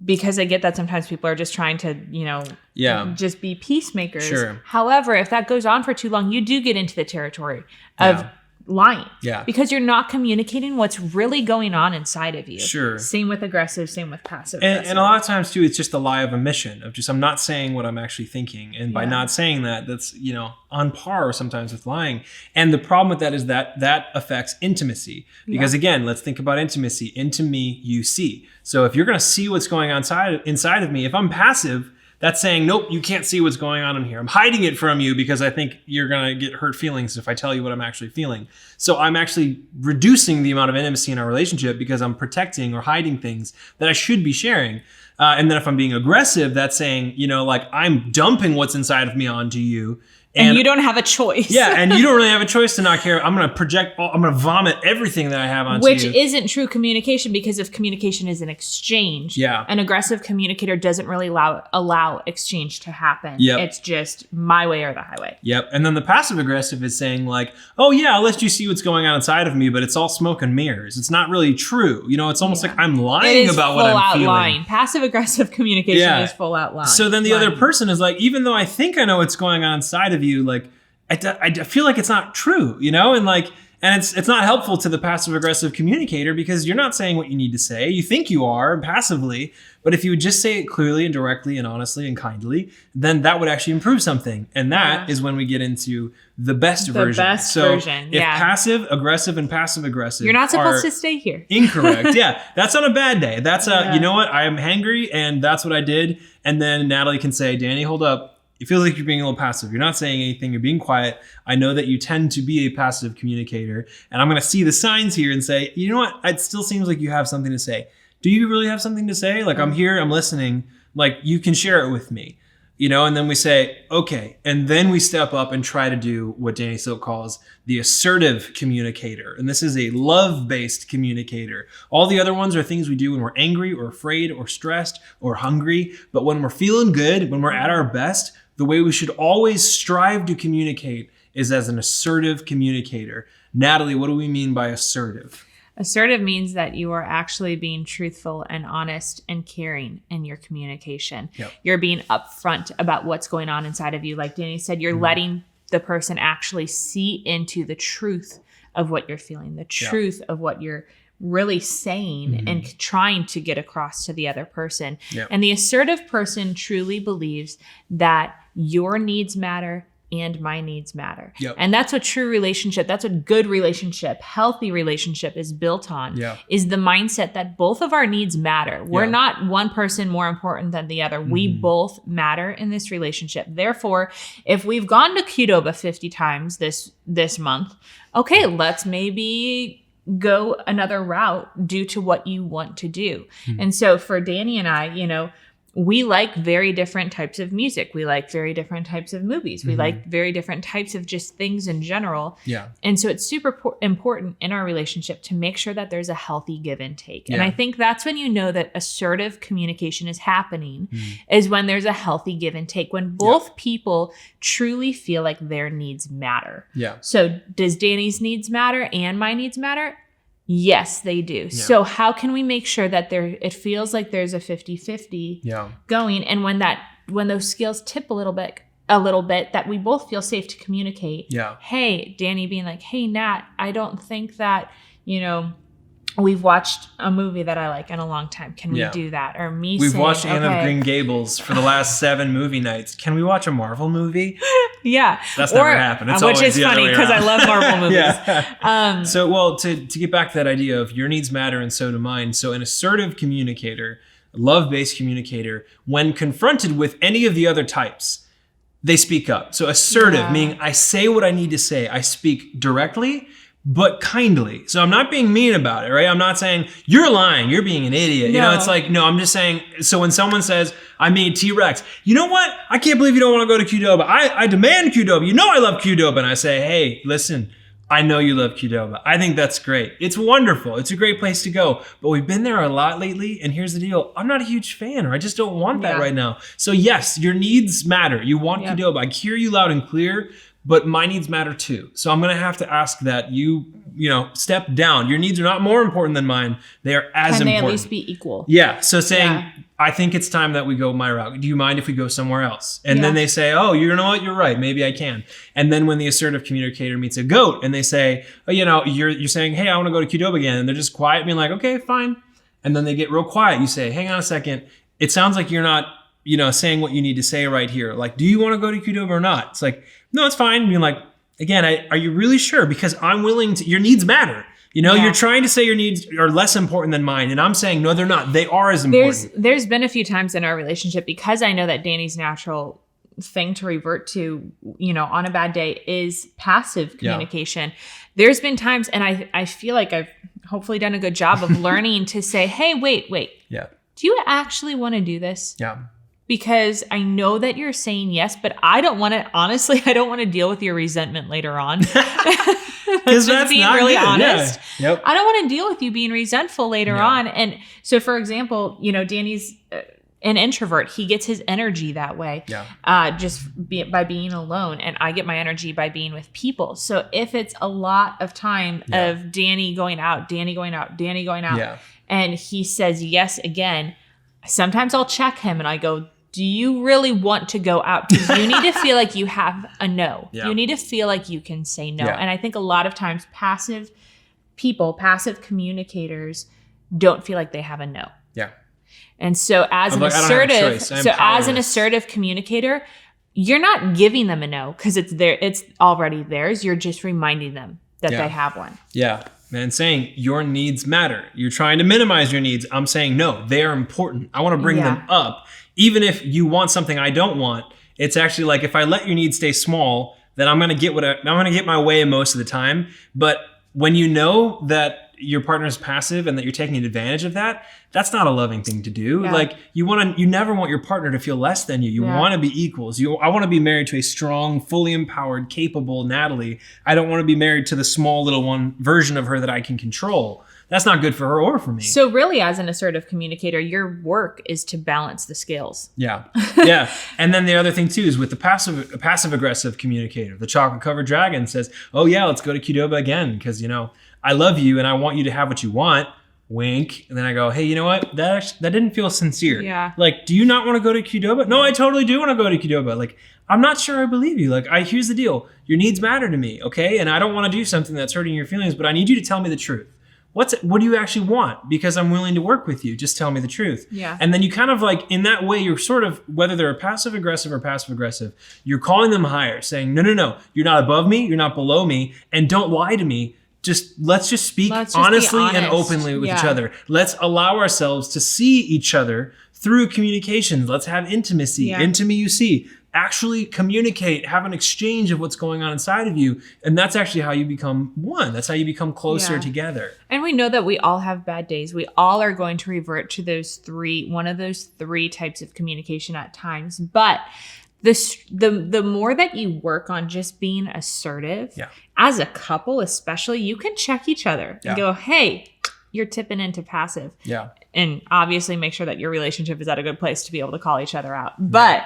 Because I get that sometimes people are just trying to, just be peacemakers. Sure. However, if that goes on for too long, you do get into the territory of lying. Yeah. Because you're not communicating what's really going on inside of you. Sure. Same with aggressive, same with passive aggressive. And a lot of times too, it's just a lie of omission of just, I'm not saying what I'm actually thinking. And by Yeah. not saying that, that's, on par sometimes with lying. And the problem with that is that affects intimacy. Because again, let's think about intimacy. Into me, you see. So if you're going to see what's going on inside of me, if I'm passive, that's saying, nope, you can't see what's going on in here. I'm hiding it from you because I think you're going to get hurt feelings if I tell you what I'm actually feeling. So I'm actually reducing the amount of intimacy in our relationship because I'm protecting or hiding things that I should be sharing. And then if I'm being aggressive, that's saying, I'm dumping what's inside of me onto you. And you don't have a choice. Yeah, and you don't really have a choice to not care. I'm going to vomit everything that I have onto Which you. isn't true communication, because if communication is an exchange, an aggressive communicator doesn't really allow exchange to happen. Yep. It's just my way or the highway. Yep. And then the passive aggressive is saying like, oh yeah, I'll let you see what's going on inside of me, but it's all smoke and mirrors. It's not really true. It's almost like I'm lying about what I'm feeling. Lying. Passive aggressive communication is full out lying. So then the other person is like, even though I think I know what's going on inside of you, like I feel like it's not true, and it's not helpful to the passive aggressive communicator because you're not saying what you need to say. You think you are passively, but if you would just say it clearly and directly and honestly and kindly, then that would actually improve something. And that is when we get into the best version. The best version. If passive aggressive and passive aggressive, you're not supposed to stay here. Incorrect. Yeah, that's on a bad day. That's you know what? I am hangry, and that's what I did. And then Natalie can say, Danny, hold up. It feels like you're being a little passive. You're not saying anything. You're being quiet. I know that you tend to be a passive communicator. And I'm going to see the signs here and say, you know what? It still seems like you have something to say. Do you really have something to say? Like, I'm here. I'm listening. Like, you can share it with me. And then we say, okay. And then we step up and try to do what Danny Silk calls the assertive communicator. And this is a love-based communicator. All the other ones are things we do when we're angry or afraid or stressed or hungry. But when we're feeling good, when we're at our best, the way we should always strive to communicate is as an assertive communicator. Natalie, what do we mean by assertive? Assertive means that you are actually being truthful and honest and caring in your communication. Yep. You're being upfront about what's going on inside of you. Like Danny said, you're letting the person actually see into the truth of what you're feeling, the truth of what you're really saying and trying to get across to the other person. Yep. And the assertive person truly believes that your needs matter and my needs matter. Yep. And that's what true relationship, that's what good relationship, healthy relationship is built on, is the mindset that both of our needs matter. We're not one person more important than the other. We both matter in this relationship. Therefore, if we've gone to Qdoba 50 times this month, okay, let's maybe go another route due to what you want to do. And so for Danny and I, we like very different types of music. We like very different types of movies. We like very different types of just things in general. Yeah. And so it's super important in our relationship to make sure that there's a healthy give and take. And I think that's when you know that assertive communication is happening, is when there's a healthy give and take, when both people truly feel like their needs matter. Yeah. So does Danny's needs matter and my needs matter? Yes, they do. Yeah. So how can we make sure that it feels like there's a 50-50 going, and when those scales tip a little bit, that we both feel safe to communicate. Yeah. Hey, Danny being like, hey, Nat, I don't think that, we've watched a movie that I like in a long time. Can we do that? Or me We've saying, watched Anne of Green Gables for the last 7 movie nights. Can we watch a Marvel movie? Yeah. That's never happened. It's which always is the other funny way because I around. love Marvel movies. So, to get back to that idea of your needs matter and so do mine. So an assertive communicator, love-based communicator, when confronted with any of the other types, they speak up. So assertive, meaning I say what I need to say. I speak directly, but kindly. So I'm not being mean about it, right? I'm not saying, you're lying, you're being an idiot. No. It's like, no, I'm just saying, so when someone says, I made T-Rex, you know what? I can't believe you don't want to go to Qdoba. I demand Qdoba. You know I love Qdoba. And I say, hey, listen, I know you love Qdoba. I think that's great. It's wonderful. It's a great place to go. But we've been there a lot lately, and here's the deal. I'm not a huge fan, or I just don't want that right now. So yes, your needs matter. You want Qdoba. I hear you loud and clear. but my needs matter too. So I'm going to have to ask that you step down. Your needs are not more important than mine. They are as important. Can they at least be equal? Yeah. So saying, I think it's time that we go my route. Do you mind if we go somewhere else? And then they say, oh, you know what? You're right. Maybe I can. And then when the assertive communicator meets a goat and they say, oh, you're saying, hey, I want to go to Qdoba again. And they're just quiet, being like, okay, fine. And then they get real quiet. You say, hang on a second. It sounds like you're not, saying what you need to say right here. Like, do you want to go to Qdoba or not? It's like, no, it's fine. Being like, again, are you really sure? Because I'm willing to, your needs matter. You're trying to say your needs are less important than mine. And I'm saying, no, they're not. They are as important. There's been a few times in our relationship, because I know that Danny's natural thing to revert to, on a bad day is passive communication. There's been times, and I feel like I've hopefully done a good job of learning to say, hey, wait. Yeah. Do you actually want to do this? Yeah. Because I know that you're saying yes, but I don't want to deal with your resentment later on. Because that's being not really good. honest. Yeah. Yep. I don't want to deal with you being resentful later on. And so, for example, Danny's an introvert. He gets his energy that way, by being alone. And I get my energy by being with people. So if it's a lot of time of Danny going out, and he says yes again, sometimes I'll check him and I go, do you really want to go out? Because you need to feel like you have a no. You need to feel like you can say no. And I think a lot of times passive communicators don't feel like they have a no. Yeah. And so as an assertive communicator, you're not giving them a no because it's already theirs. You're just reminding them that they have one. Yeah. And saying your needs matter. You're trying to minimize your needs. I'm saying, no, they are important. I want to bring them up. Even if you want something I don't want, it's actually like, if I let your needs stay small, then I'm going to get my way most of the time. But when you know that your partner is passive and that you're taking advantage of that, that's not a loving thing to do. Yeah. Like you never want your partner to feel less than you. You want to be equals. I want to be married to a strong, fully empowered, capable Natalie. I don't want to be married to the small little one version of her that I can control. That's not good for her or for me. So really, as an assertive communicator, your work is to balance the scales. Yeah. Yeah. And then the other thing too is with the passive aggressive communicator, the chocolate covered dragon says, oh yeah, let's go to Qdoba again. Because, I love you and I want you to have what you want. Wink. And then I go, hey, you know what? That didn't feel sincere. Yeah. Like, do you not want to go to Qdoba? No, I totally do want to go to Qdoba. Like, I'm not sure I believe you. Like, here's the deal. Your needs matter to me, okay? And I don't want to do something that's hurting your feelings, but I need you to tell me the truth. What do you actually want? Because I'm willing to work with you. Just tell me the truth. Yeah. And then you kind of like, in that way, you're sort of, whether they're passive aggressive or passive aggressive, you're calling them higher, saying, no, you're not above me, you're not below me, and don't lie to me. Let's just speak honestly and openly with each other. Let's allow ourselves to see each other through communications. Let's have intimacy. Yeah. Into me, you see. Actually communicate, have an exchange of what's going on inside of you. And that's actually how you become one. That's how you become closer together. And we know that we all have bad days. We all are going to revert to one of those three types of communication at times. But the more that you work on just being assertive, as a couple especially, you can check each other and go, hey, you're tipping into passive. Yeah. And obviously make sure that your relationship is at a good place to be able to call each other out. But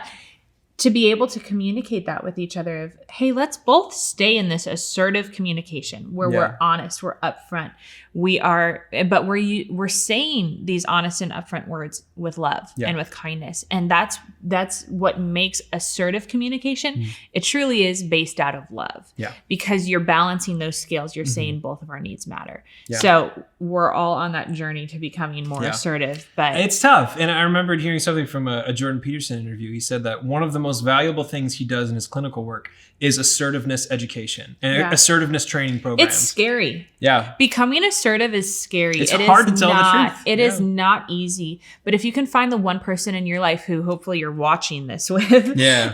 to be able to communicate that with each other of, hey, let's both stay in this assertive communication where we're honest, we're upfront. But we're saying these honest and upfront words with love and with kindness. And that's what makes assertive communication. It truly is based out of love. Yeah. Because you're balancing those scales. You're saying both of our needs matter. Yeah. So we're all on that journey to becoming more assertive. But it's tough. And I remembered hearing something from a Jordan Peterson interview. He said that one of the most valuable things he does in his clinical work is assertiveness education and assertiveness training programs. It's scary. Yeah. Becoming assertive is scary. It's hard to tell the truth. It is not easy. But if you can find the one person in your life who hopefully you're watching this with,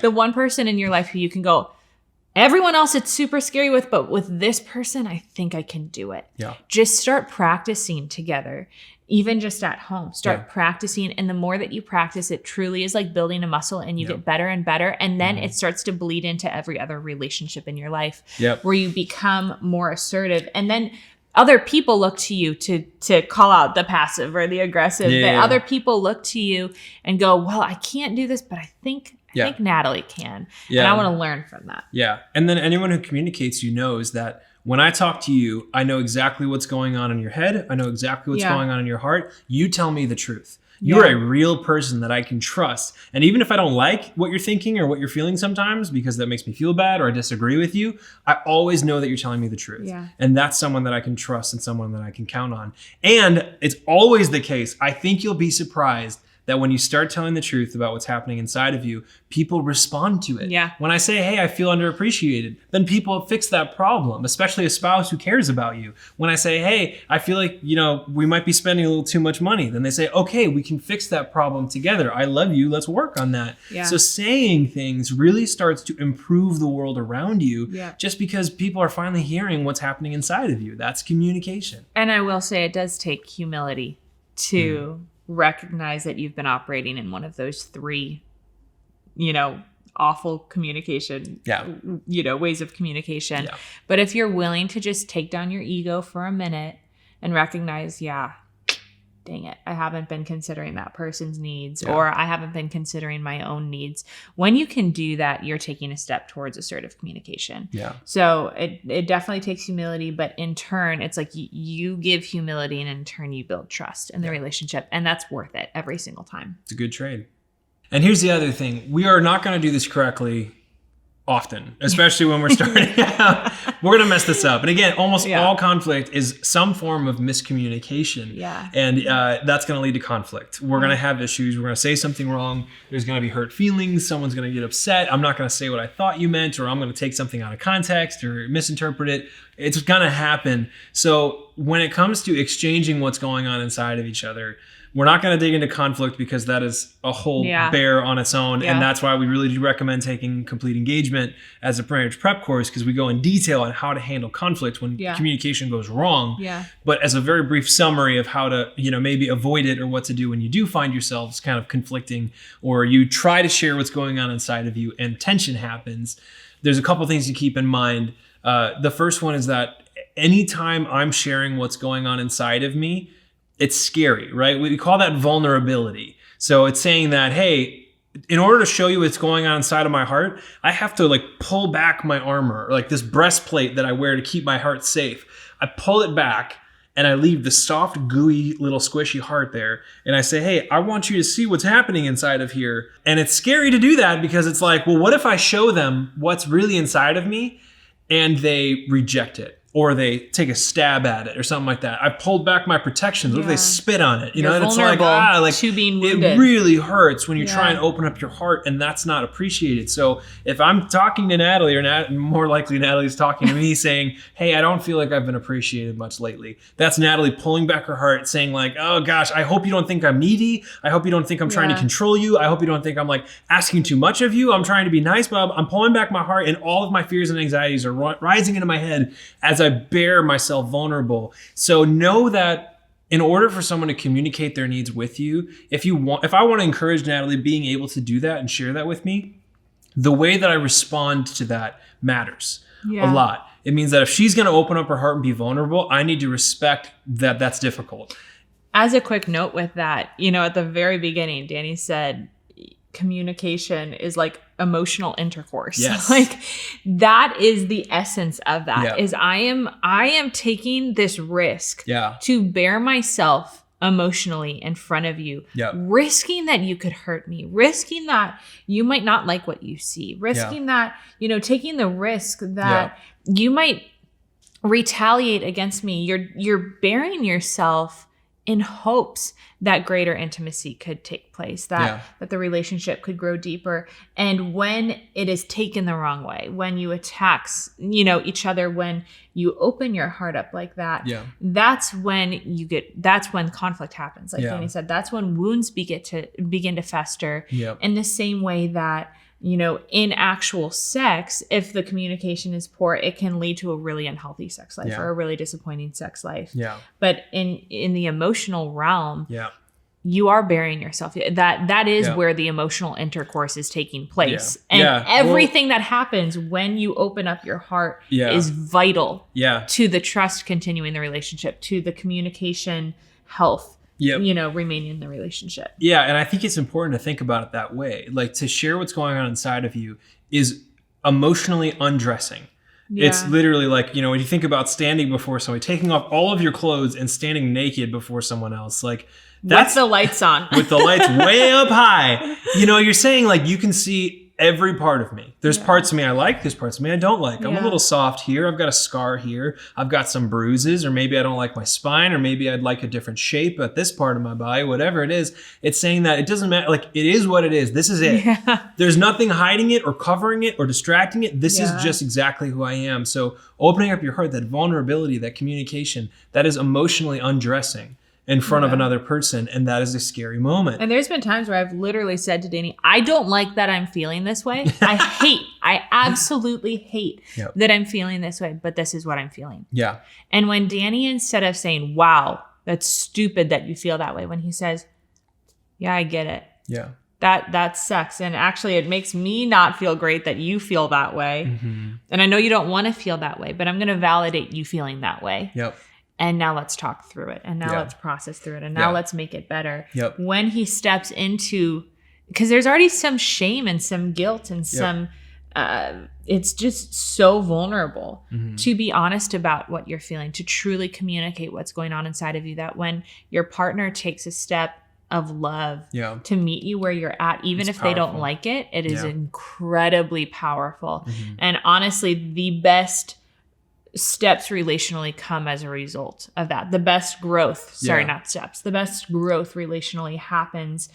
the one person in your life who you can go, everyone else it's super scary with, but with this person, I think I can do it. Yeah. Just start practicing together. Even just at home, start practicing. And the more that you practice, it truly is like building a muscle and you get better and better. And then it starts to bleed into every other relationship in your life where you become more assertive. And then other people look to you to call out the passive or the aggressive. Other people look to you and go, well, I can't do this, but I think I think Natalie can. Yeah. And I want to learn from that. Yeah. And then anyone who communicates you knows that when I talk to you, I know exactly what's going on in your head. I know exactly what's going on in your heart. You tell me the truth. You're a real person that I can trust. And even if I don't like what you're thinking or what you're feeling sometimes, because that makes me feel bad or I disagree with you, I always know that you're telling me the truth. Yeah. And that's someone that I can trust and someone that I can count on. And it's always the case. I think you'll be surprised that when you start telling the truth about what's happening inside of you, people respond to it. Yeah. When I say, hey, I feel underappreciated, then people fix that problem, especially a spouse who cares about you. When I say, hey, I feel like, we might be spending a little too much money, then they say, okay, we can fix that problem together. I love you. Let's work on that. Yeah. So saying things really starts to improve the world around you just because people are finally hearing what's happening inside of you. That's communication. And I will say it does take humility to recognize that you've been operating in one of those three, awful communication, ways of communication. Yeah. But if you're willing to just take down your ego for a minute and recognize, dang it, I haven't been considering that person's needs, or I haven't been considering my own needs. When you can do that, you're taking a step towards assertive communication. Yeah. So it definitely takes humility, but in turn, it's like you give humility and in turn you build trust in the relationship. And that's worth it every single time. It's a good trade. And here's the other thing. We are not going to do this correctly often, especially when we're starting out. We're going to mess this up. And again, almost all conflict is some form of miscommunication. Yeah. And that's going to lead to conflict. We're going to have issues. We're going to say something wrong. There's going to be hurt feelings. Someone's going to get upset. I'm not going to say what I thought you meant, or I'm going to take something out of context or misinterpret it. It's going to happen. So when it comes to exchanging what's going on inside of each other, we're not going to dig into conflict because that is a whole bear on its own. And that's why we really do recommend taking Complete Engagement as a marriage prep course, because we go in detail on how to handle conflict when communication goes wrong. Yeah. But as a very brief summary of how to, maybe avoid it or what to do when you do find yourselves kind of conflicting, or you try to share what's going on inside of you and tension happens, there's a couple things to keep in mind. The first one is that anytime I'm sharing what's going on inside of me, it's scary, right? We call that vulnerability. So it's saying that, hey, in order to show you what's going on inside of my heart, I have to pull back my armor, like this breastplate that I wear to keep my heart safe. I pull it back and I leave the soft, gooey, little squishy heart there. And I say, hey, I want you to see what's happening inside of here. And it's scary to do that because it's like, well, what if I show them what's really inside of me and they reject it? Or they take a stab at it or something like that. I pulled back my protections. What if they spit on it? You're and it's vulnerable to being wounded. It really hurts when you try and open up your heart, and that's not appreciated. So if I'm talking to Natalie, or more likely Natalie's talking to me saying, hey, I don't feel like I've been appreciated much lately. That's Natalie pulling back her heart saying oh gosh, I hope you don't think I'm needy. I hope you don't think I'm trying to control you. I hope you don't think I'm asking too much of you. I'm trying to be nice, but I'm pulling back my heart, and all of my fears and anxieties are rising into my head as I bear myself vulnerable. So know that in order for someone to communicate their needs with you, if I want to encourage Natalie being able to do that and share that with me, the way that I respond to that matters a lot. It means that if she's going to open up her heart and be vulnerable, I need to respect that that's difficult. As a quick note with that, at the very beginning, Danny said communication is like emotional intercourse. Yes. That is the essence of that. Yeah. Is I am taking this risk Yeah. to bear myself emotionally in front of you, risking that you could hurt me, risking that you might not like what you see, risking that, taking the risk that you might retaliate against me. You're bearing yourself in hopes that greater intimacy could take place, that the relationship could grow deeper. And when it is taken the wrong way, when you attack, each other, when you open your heart up like that, that's when conflict happens. Like Danny said, that's when wounds begin to fester. In the same way that, in actual sex, if the communication is poor, it can lead to a really unhealthy sex life or a really disappointing sex life. But in the emotional realm, you are bearing yourself. That is where the emotional intercourse is taking place. And everything that happens when you open up your heart is vital to the trust continuing the relationship, to the communication health, Yep. remain in the relationship. Yeah, and I think it's important to think about it that way. Like, to share what's going on inside of you is emotionally undressing. Yeah. It's literally like, when you think about standing before somebody, taking off all of your clothes and standing naked before someone else, like, That's the lights on. with the lights way up high. You're saying, like, you can see every part of me. There's parts of me I like, there's parts of me I don't like. I'm a little soft here. I've got a scar here. I've got some bruises, or maybe I don't like my spine, or maybe I'd like a different shape at this part of my body, whatever it is. It's saying that it doesn't matter. Like, it is what it is. This is it. Yeah. There's nothing hiding it or covering it or distracting it. This is just exactly who I am. So opening up your heart, that vulnerability, that communication, that is emotionally undressing in front of another person, and that is a scary moment. And there's been times where I've literally said to Danny, I don't like that I'm feeling this way. I absolutely hate that I'm feeling this way, but this is what I'm feeling. Yeah. And when Danny, instead of saying, wow, that's stupid that you feel that way, when he says, yeah, I get it. Yeah. That sucks. And actually, it makes me not feel great that you feel that way. Mm-hmm. And I know you don't want to feel that way, but I'm going to validate you feeling that way. Yep. And now let's talk through it. And now let's process through it. And now let's make it better. Yep. When he steps into, because there's already some shame and some guilt and some, it's just so vulnerable to be honest about what you're feeling, to truly communicate what's going on inside of you, that when your partner takes a step of love to meet you where you're at, even if they don't like it, it is incredibly powerful. And honestly, the best steps relationally come as a result of that. The best growth, not steps. The best growth relationally happens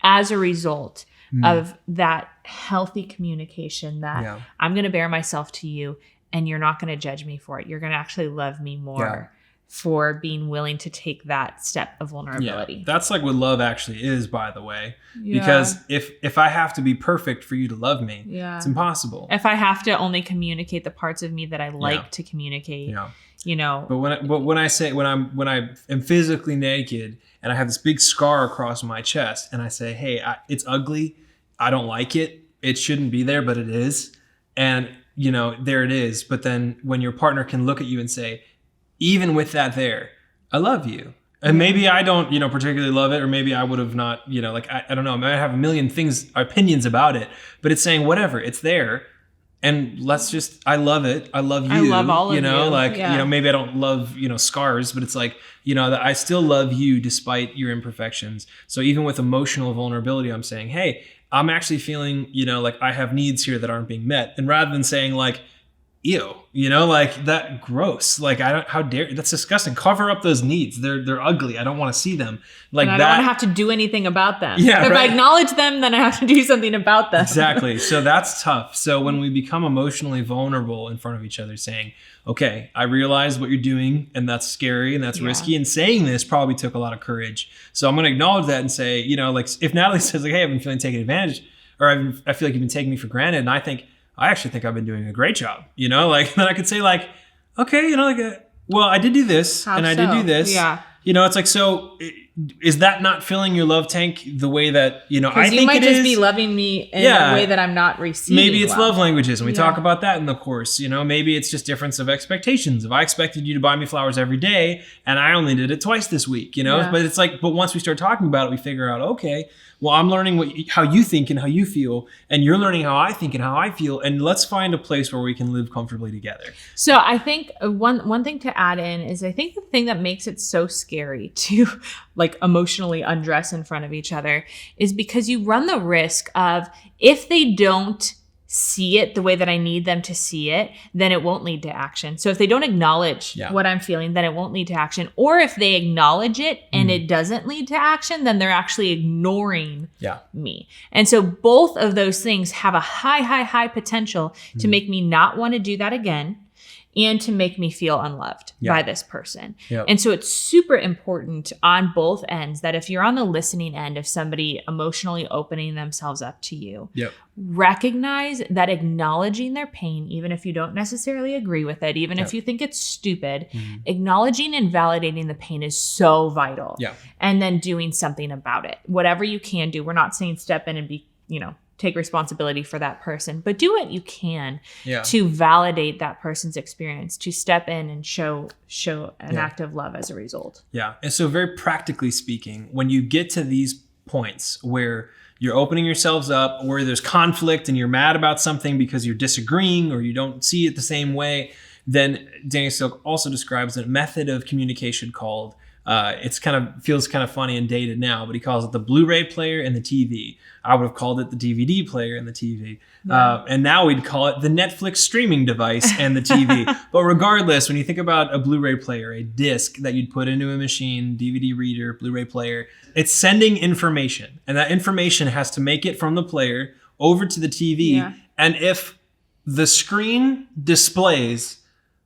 as a result of that healthy communication, that I'm going to bear myself to you and you're not going to judge me for it. You're going to actually love me more for being willing to take that step of vulnerability. Yeah. That's like what love actually is, by the way. Because if I have to be perfect for you to love me, it's impossible. If I have to only communicate the parts of me that I like to communicate, But when I am physically naked and I have this big scar across my chest, and I say, hey, it's ugly, I don't like it, it shouldn't be there, but it is, and there it is. But then when your partner can look at you and say, even with that there, I love you. And maybe I don't, particularly love it, or maybe I would have not, I don't know, I might have a million opinions about it, but it's saying whatever, it's there. And I love it. I love you. I love all of you. Maybe I don't love, scars, but it's like, that I still love you despite your imperfections. So even with emotional vulnerability, I'm saying, hey, I'm actually feeling, like I have needs here that aren't being met. And rather than saying like, ew, like that gross, like how dare, that's disgusting. Cover up those needs. They're ugly. I don't want to see them. Like, and I don't want to have to do anything about them. Yeah, if I acknowledge them, then I have to do something about them. Exactly. So that's tough. So when we become emotionally vulnerable in front of each other, saying, okay, I realize what you're doing, and that's scary and that's risky. And saying this probably took a lot of courage. So I'm going to acknowledge that and say, like if Natalie says like, hey, I've been feeling taken advantage, or I feel like you've been taking me for granted, and I actually think I've been doing a great job, then I could say like, okay, well, I did do this I did do this. Yeah. It's like, so is that not filling your love tank the way that, I think it is? You might just be loving me in a way that I'm not receiving. Maybe it's love languages, and we talk about that in the course. Maybe it's just difference of expectations. If I expected you to buy me flowers every day and I only did it twice this week, but it's like, but once we start talking about it, we figure out, okay, well, I'm learning how you think and how you feel, and you're learning how I think and how I feel, and let's find a place where we can live comfortably together. So I think one thing to add in is, I think the thing that makes it so scary to like emotionally undress in front of each other is because you run the risk of, if they don't see it the way that I need them to see it, then it won't lead to action. So if they don't acknowledge what I'm feeling, then it won't lead to action. Or if they acknowledge it and it doesn't lead to action, then they're actually ignoring me. And so both of those things have a high potential to make me not want to do that again, and to make me feel unloved by this person. And so it's super important on both ends that if you're on the listening end of somebody emotionally opening themselves up to you, recognize that acknowledging their pain, even if you don't necessarily agree with it, even if you think it's stupid, acknowledging and validating the pain is so vital. And then doing something about it. Whatever you can do. We're not saying step in and be, take responsibility for that person, but do what you can Yeah. to validate that person's experience, to step in and show an act of love as a result. Yeah. And so very practically speaking, when you get to these points where you're opening yourselves up, where there's conflict and you're mad about something because you're disagreeing or you don't see it the same way, then Danny Silk also describes a method of communication called, feels kind of funny and dated now, but he calls it the Blu-ray player and the TV. I would have called it the DVD player and the TV. Yeah. And now we'd call it the Netflix streaming device and the TV. But regardless, when you think about a Blu-ray player, a disc that you'd put into a machine, DVD reader, Blu-ray player, it's sending information. And that information has to make it from the player over to the TV. Yeah. And if the screen displays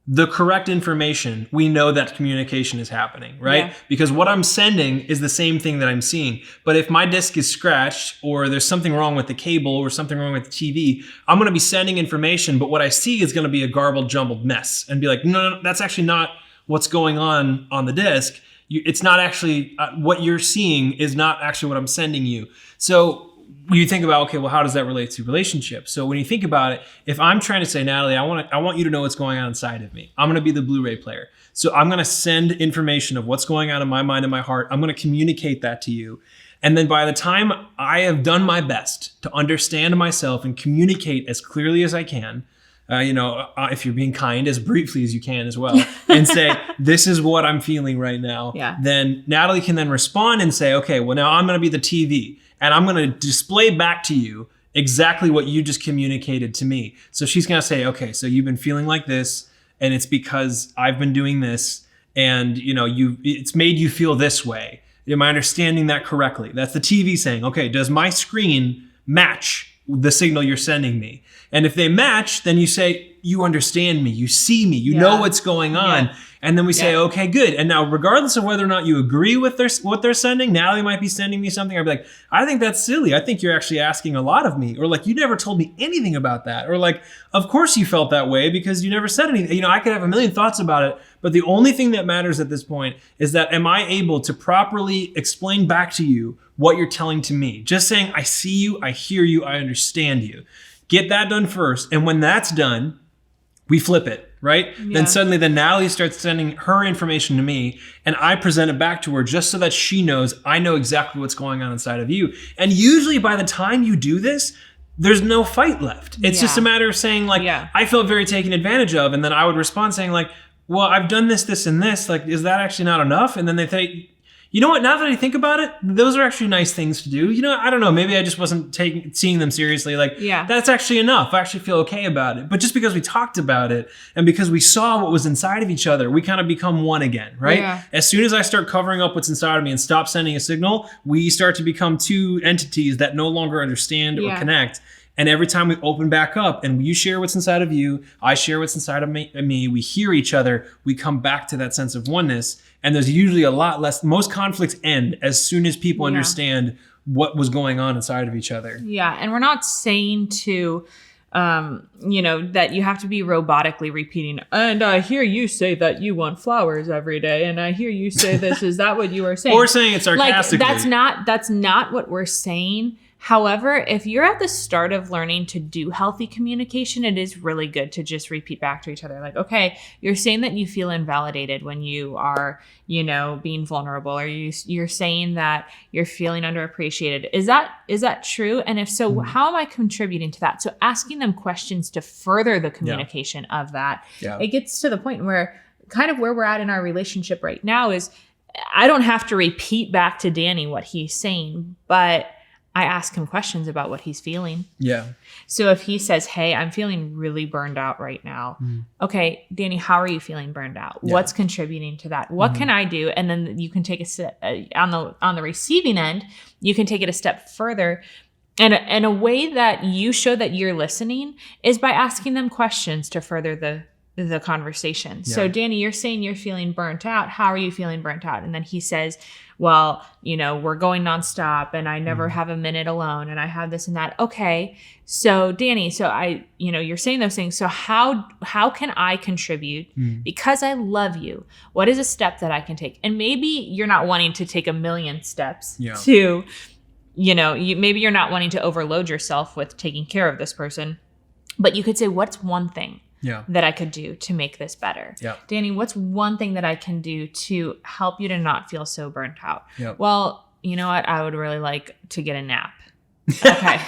the correct information, we know that communication is happening, right? Yeah. Because what I'm sending is the same thing that I'm seeing. But if my disc is scratched or there's something wrong with the cable or something wrong with the TV, I'm going to be sending information, but what I see is going to be a garbled, jumbled mess and be like, no, that's actually not what's going on the disc. It's not actually, what you're seeing is not actually what I'm sending you. So you think about, okay, well, how does that relate to relationships? So when you think about it, if I'm trying to say, Natalie, I want you to know what's going on inside of me. I'm going to be the Blu-ray player. So I'm going to send information of what's going on in my mind and my heart. I'm going to communicate that to you. And then by the time I have done my best to understand myself and communicate as clearly as I can, if you're being kind, as briefly as you can as well, and say, this is what I'm feeling right now. Yeah. Then Natalie can then respond and say, okay, well, now I'm going to be the TV. And I'm going to display back to you exactly what you just communicated to me. So she's going to say, okay, so you've been feeling like this, and it's because I've been doing this, and it's made you feel this way. Am I understanding that correctly? That's the TV saying, okay, does my screen match the signal you're sending me? And if they match, then you say, you understand me, you see me, you know what's going on. Yeah. And then we say, okay, good. And now, regardless of whether or not you agree with what they're sending, Natalie might be sending me something. I'd be like, I think that's silly. I think you're actually asking a lot of me. Or like, you never told me anything about that. Or like, of course you felt that way because you never said anything. I could have a million thoughts about it. But the only thing that matters at this point is that, am I able to properly explain back to you what you're telling to me? Just saying, I see you, I hear you, I understand you. Get that done first. And when that's done, we flip it, right? Yeah. Then Natalie starts sending her information to me, and I present it back to her just so that she knows I know exactly what's going on inside of you. And usually by the time you do this, there's no fight left. It's just a matter of saying like, I felt very taken advantage of. And then I would respond saying like, well, I've done this, this, and this. Like, is that actually not enough? And then they say, you know what? Now that I think about it, those are actually nice things to do. I don't know. Maybe I just wasn't seeing them seriously. Like, that's actually enough. I actually feel okay about it. But just because we talked about it and because we saw what was inside of each other, we kind of become one again, right? Yeah. As soon as I start covering up what's inside of me and stop sending a signal, we start to become two entities that no longer understand or connect. And every time we open back up and you share what's inside of you, I share what's inside of me, we hear each other, we come back to that sense of oneness. And there's usually a lot less, most conflicts end as soon as people understand what was going on inside of each other. Yeah. And we're not saying to, that you have to be robotically repeating, and I hear you say that you want flowers every day. And I hear you say this. Is that what you are saying? Or saying it sarcastically. Like, that's not what we're saying. However, if you're at the start of learning to do healthy communication, it is really good to just repeat back to each other. Like, okay, you're saying that you feel invalidated when you are, being vulnerable, or you're saying that you're feeling underappreciated. Is that true? And if so, how am I contributing to that? So asking them questions to further the communication of that. Yeah. It gets to the point where kind of where we're at in our relationship right now is I don't have to repeat back to Danny what he's saying, but I ask him questions about what he's feeling. Yeah. So if he says, hey, I'm feeling really burned out right now. Okay, Danny, how are you feeling burned out? Yeah. What's contributing to that? What can I do? And then you can take a step on the receiving end, you can take it a step further. And a way that you show that you're listening is by asking them questions to further the conversation. Yeah. So Danny, you're saying you're feeling burnt out. How are you feeling burnt out? And then he says, well, we're going nonstop and I never have a minute alone and I have this and that. Okay. So Danny, you're saying those things. So how can I contribute because I love you? What is a step that I can take? And maybe you're not wanting to take a million steps maybe you're not wanting to overload yourself with taking care of this person, but you could say, what's one thing that I could do to make this better? Yeah. Danny, what's one thing that I can do to help you to not feel so burnt out? Yeah. Well, you know what? I would really like to get a nap. Okay.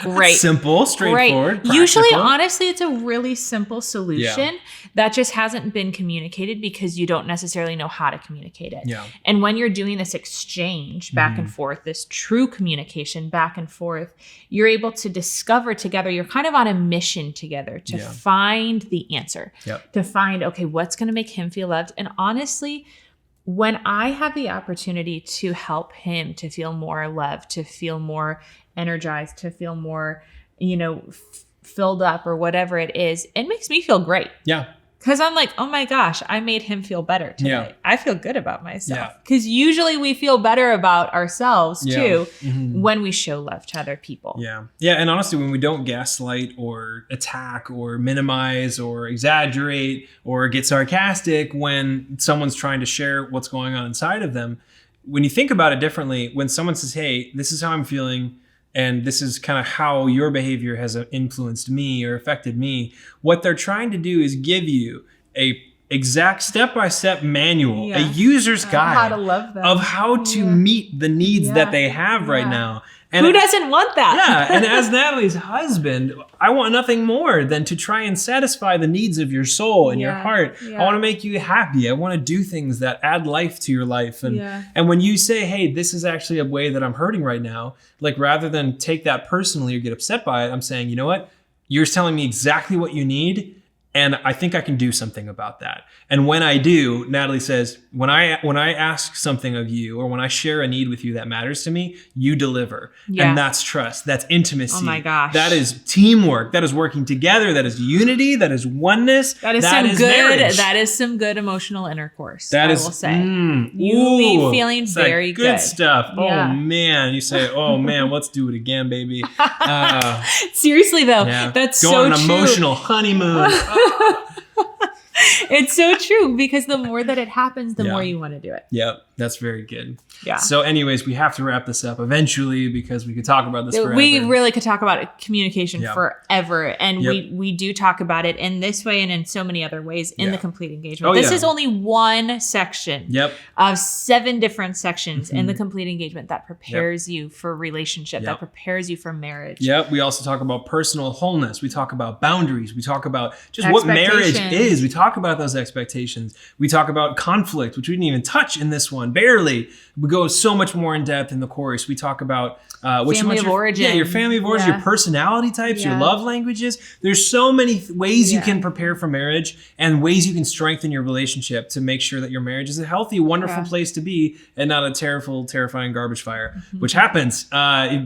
Great. Simple, straightforward. Great. Usually, practical. honestly, it's a really simple solution that just hasn't been communicated because you don't necessarily know how to communicate it. Yeah. And when you're doing this exchange back and forth, this true communication back and forth, you're able to discover together, you're kind of on a mission together to find the answer, to find, okay, what's going to make him feel loved. And honestly, when I have the opportunity to help him to feel more loved, to feel more energized, to feel more, filled up or whatever it is, it makes me feel great. Yeah. Because I'm like, oh my gosh, I made him feel better today. Yeah. I feel good about myself. Because usually we feel better about ourselves too when we show love to other people. Yeah. Yeah. And honestly, when we don't gaslight or attack or minimize or exaggerate or get sarcastic when someone's trying to share what's going on inside of them, when you think about it differently, when someone says, hey, this is how I'm feeling, and this is kind of how your behavior has influenced me or affected me, what they're trying to do is give you a exact step-by-step manual, a user's guide how to love them. of how to meet the needs that they have right now. And who doesn't want that? Yeah, and as Natalie's husband, I want nothing more than to try and satisfy the needs of your soul and your heart. I want to make you happy. I want to do things that add life to your life. And when you say, hey, this is actually a way that I'm hurting right now, like rather than take that personally or get upset by it, I'm saying, you know what? You're telling me exactly what you need. And I think I can do something about that. And when I do, Natalie says, when I ask something of you or when I share a need with you that matters to me, you deliver. And that's trust. That's intimacy. Oh my gosh. That is teamwork. That is working together. That is unity. That is oneness. That is marriage. That is some good emotional intercourse. I will say. You leave feeling very good stuff. Yeah. Oh man. You say, oh man, let's do it again, baby. Seriously though, that's Go so on an true. emotional honeymoon. It's so true because the more that it happens, the more you want to do it. Yep, that's very good. Yeah. So anyways, we have to wrap this up eventually because we could talk about this forever. We really could talk about communication forever. And Yep. we do talk about it in this way and in so many other ways in the complete engagement. This is only one section of 7 different sections in the complete engagement that prepares you for relationship, that prepares you for marriage. Yep. We also talk about personal wholeness. We talk about boundaries. We talk about just what marriage is. We talk about those expectations. We talk about conflict, which we didn't even touch in this one, barely. We go so much more in depth in the course. We talk about family of origin. Yeah, your family of origin, your personality types, your love languages. There's so many ways you can prepare for marriage and ways you can strengthen your relationship to make sure that your marriage is a healthy, wonderful place to be and not a terrifying garbage fire, which happens.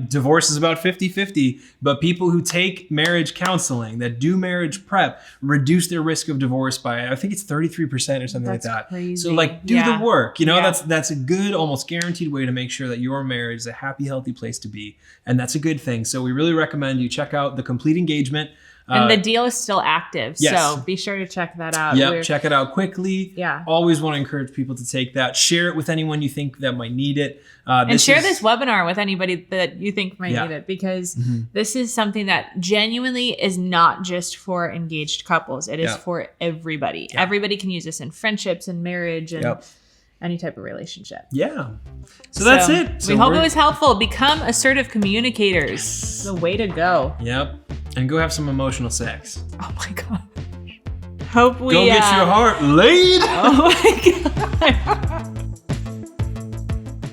Divorce is about 50-50, but people who take marriage counseling, that do marriage prep, reduce their risk of divorce by, I think it's 33% or something like that. Crazy. So like do the work, that's a good, almost guaranteed way to make sure that your marriage is a happy, healthy place to be. And that's a good thing. So we really recommend you check out The Complete Engagement. And the deal is still active. Yes. So be sure to check that out. Yep, check it out quickly. Yeah. Always want to encourage people to take that. Share it with anyone you think that might need it. And share this webinar with anybody that you think might need it because this is something that genuinely is not just for engaged couples. It is for everybody. Yeah. Everybody can use this in friendships and marriage and any type of relationship. Yeah. So that's it. So we hope it was helpful. Become assertive communicators. The way to go. Yep. And go have some emotional sex. Oh my God. Hope we go get your heart laid. Oh my God.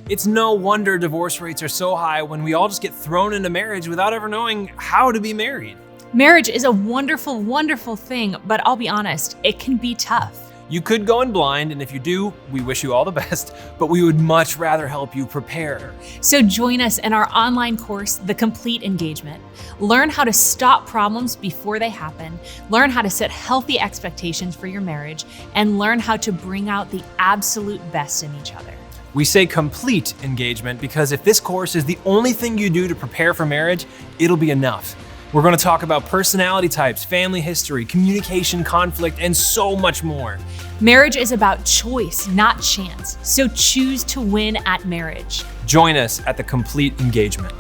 It's no wonder divorce rates are so high when we all just get thrown into marriage without ever knowing how to be married. Marriage is a wonderful, wonderful thing, but I'll be honest, it can be tough. You could go in blind, and if you do, we wish you all the best, but we would much rather help you prepare. So join us in our online course, The Complete Engagement. Learn how to stop problems before they happen, learn how to set healthy expectations for your marriage, and learn how to bring out the absolute best in each other. We say complete engagement because if this course is the only thing you do to prepare for marriage, it'll be enough. We're going to talk about personality types, family history, communication, conflict, and so much more. Marriage is about choice, not chance. So choose to win at marriage. Join us at The Complete Engagement.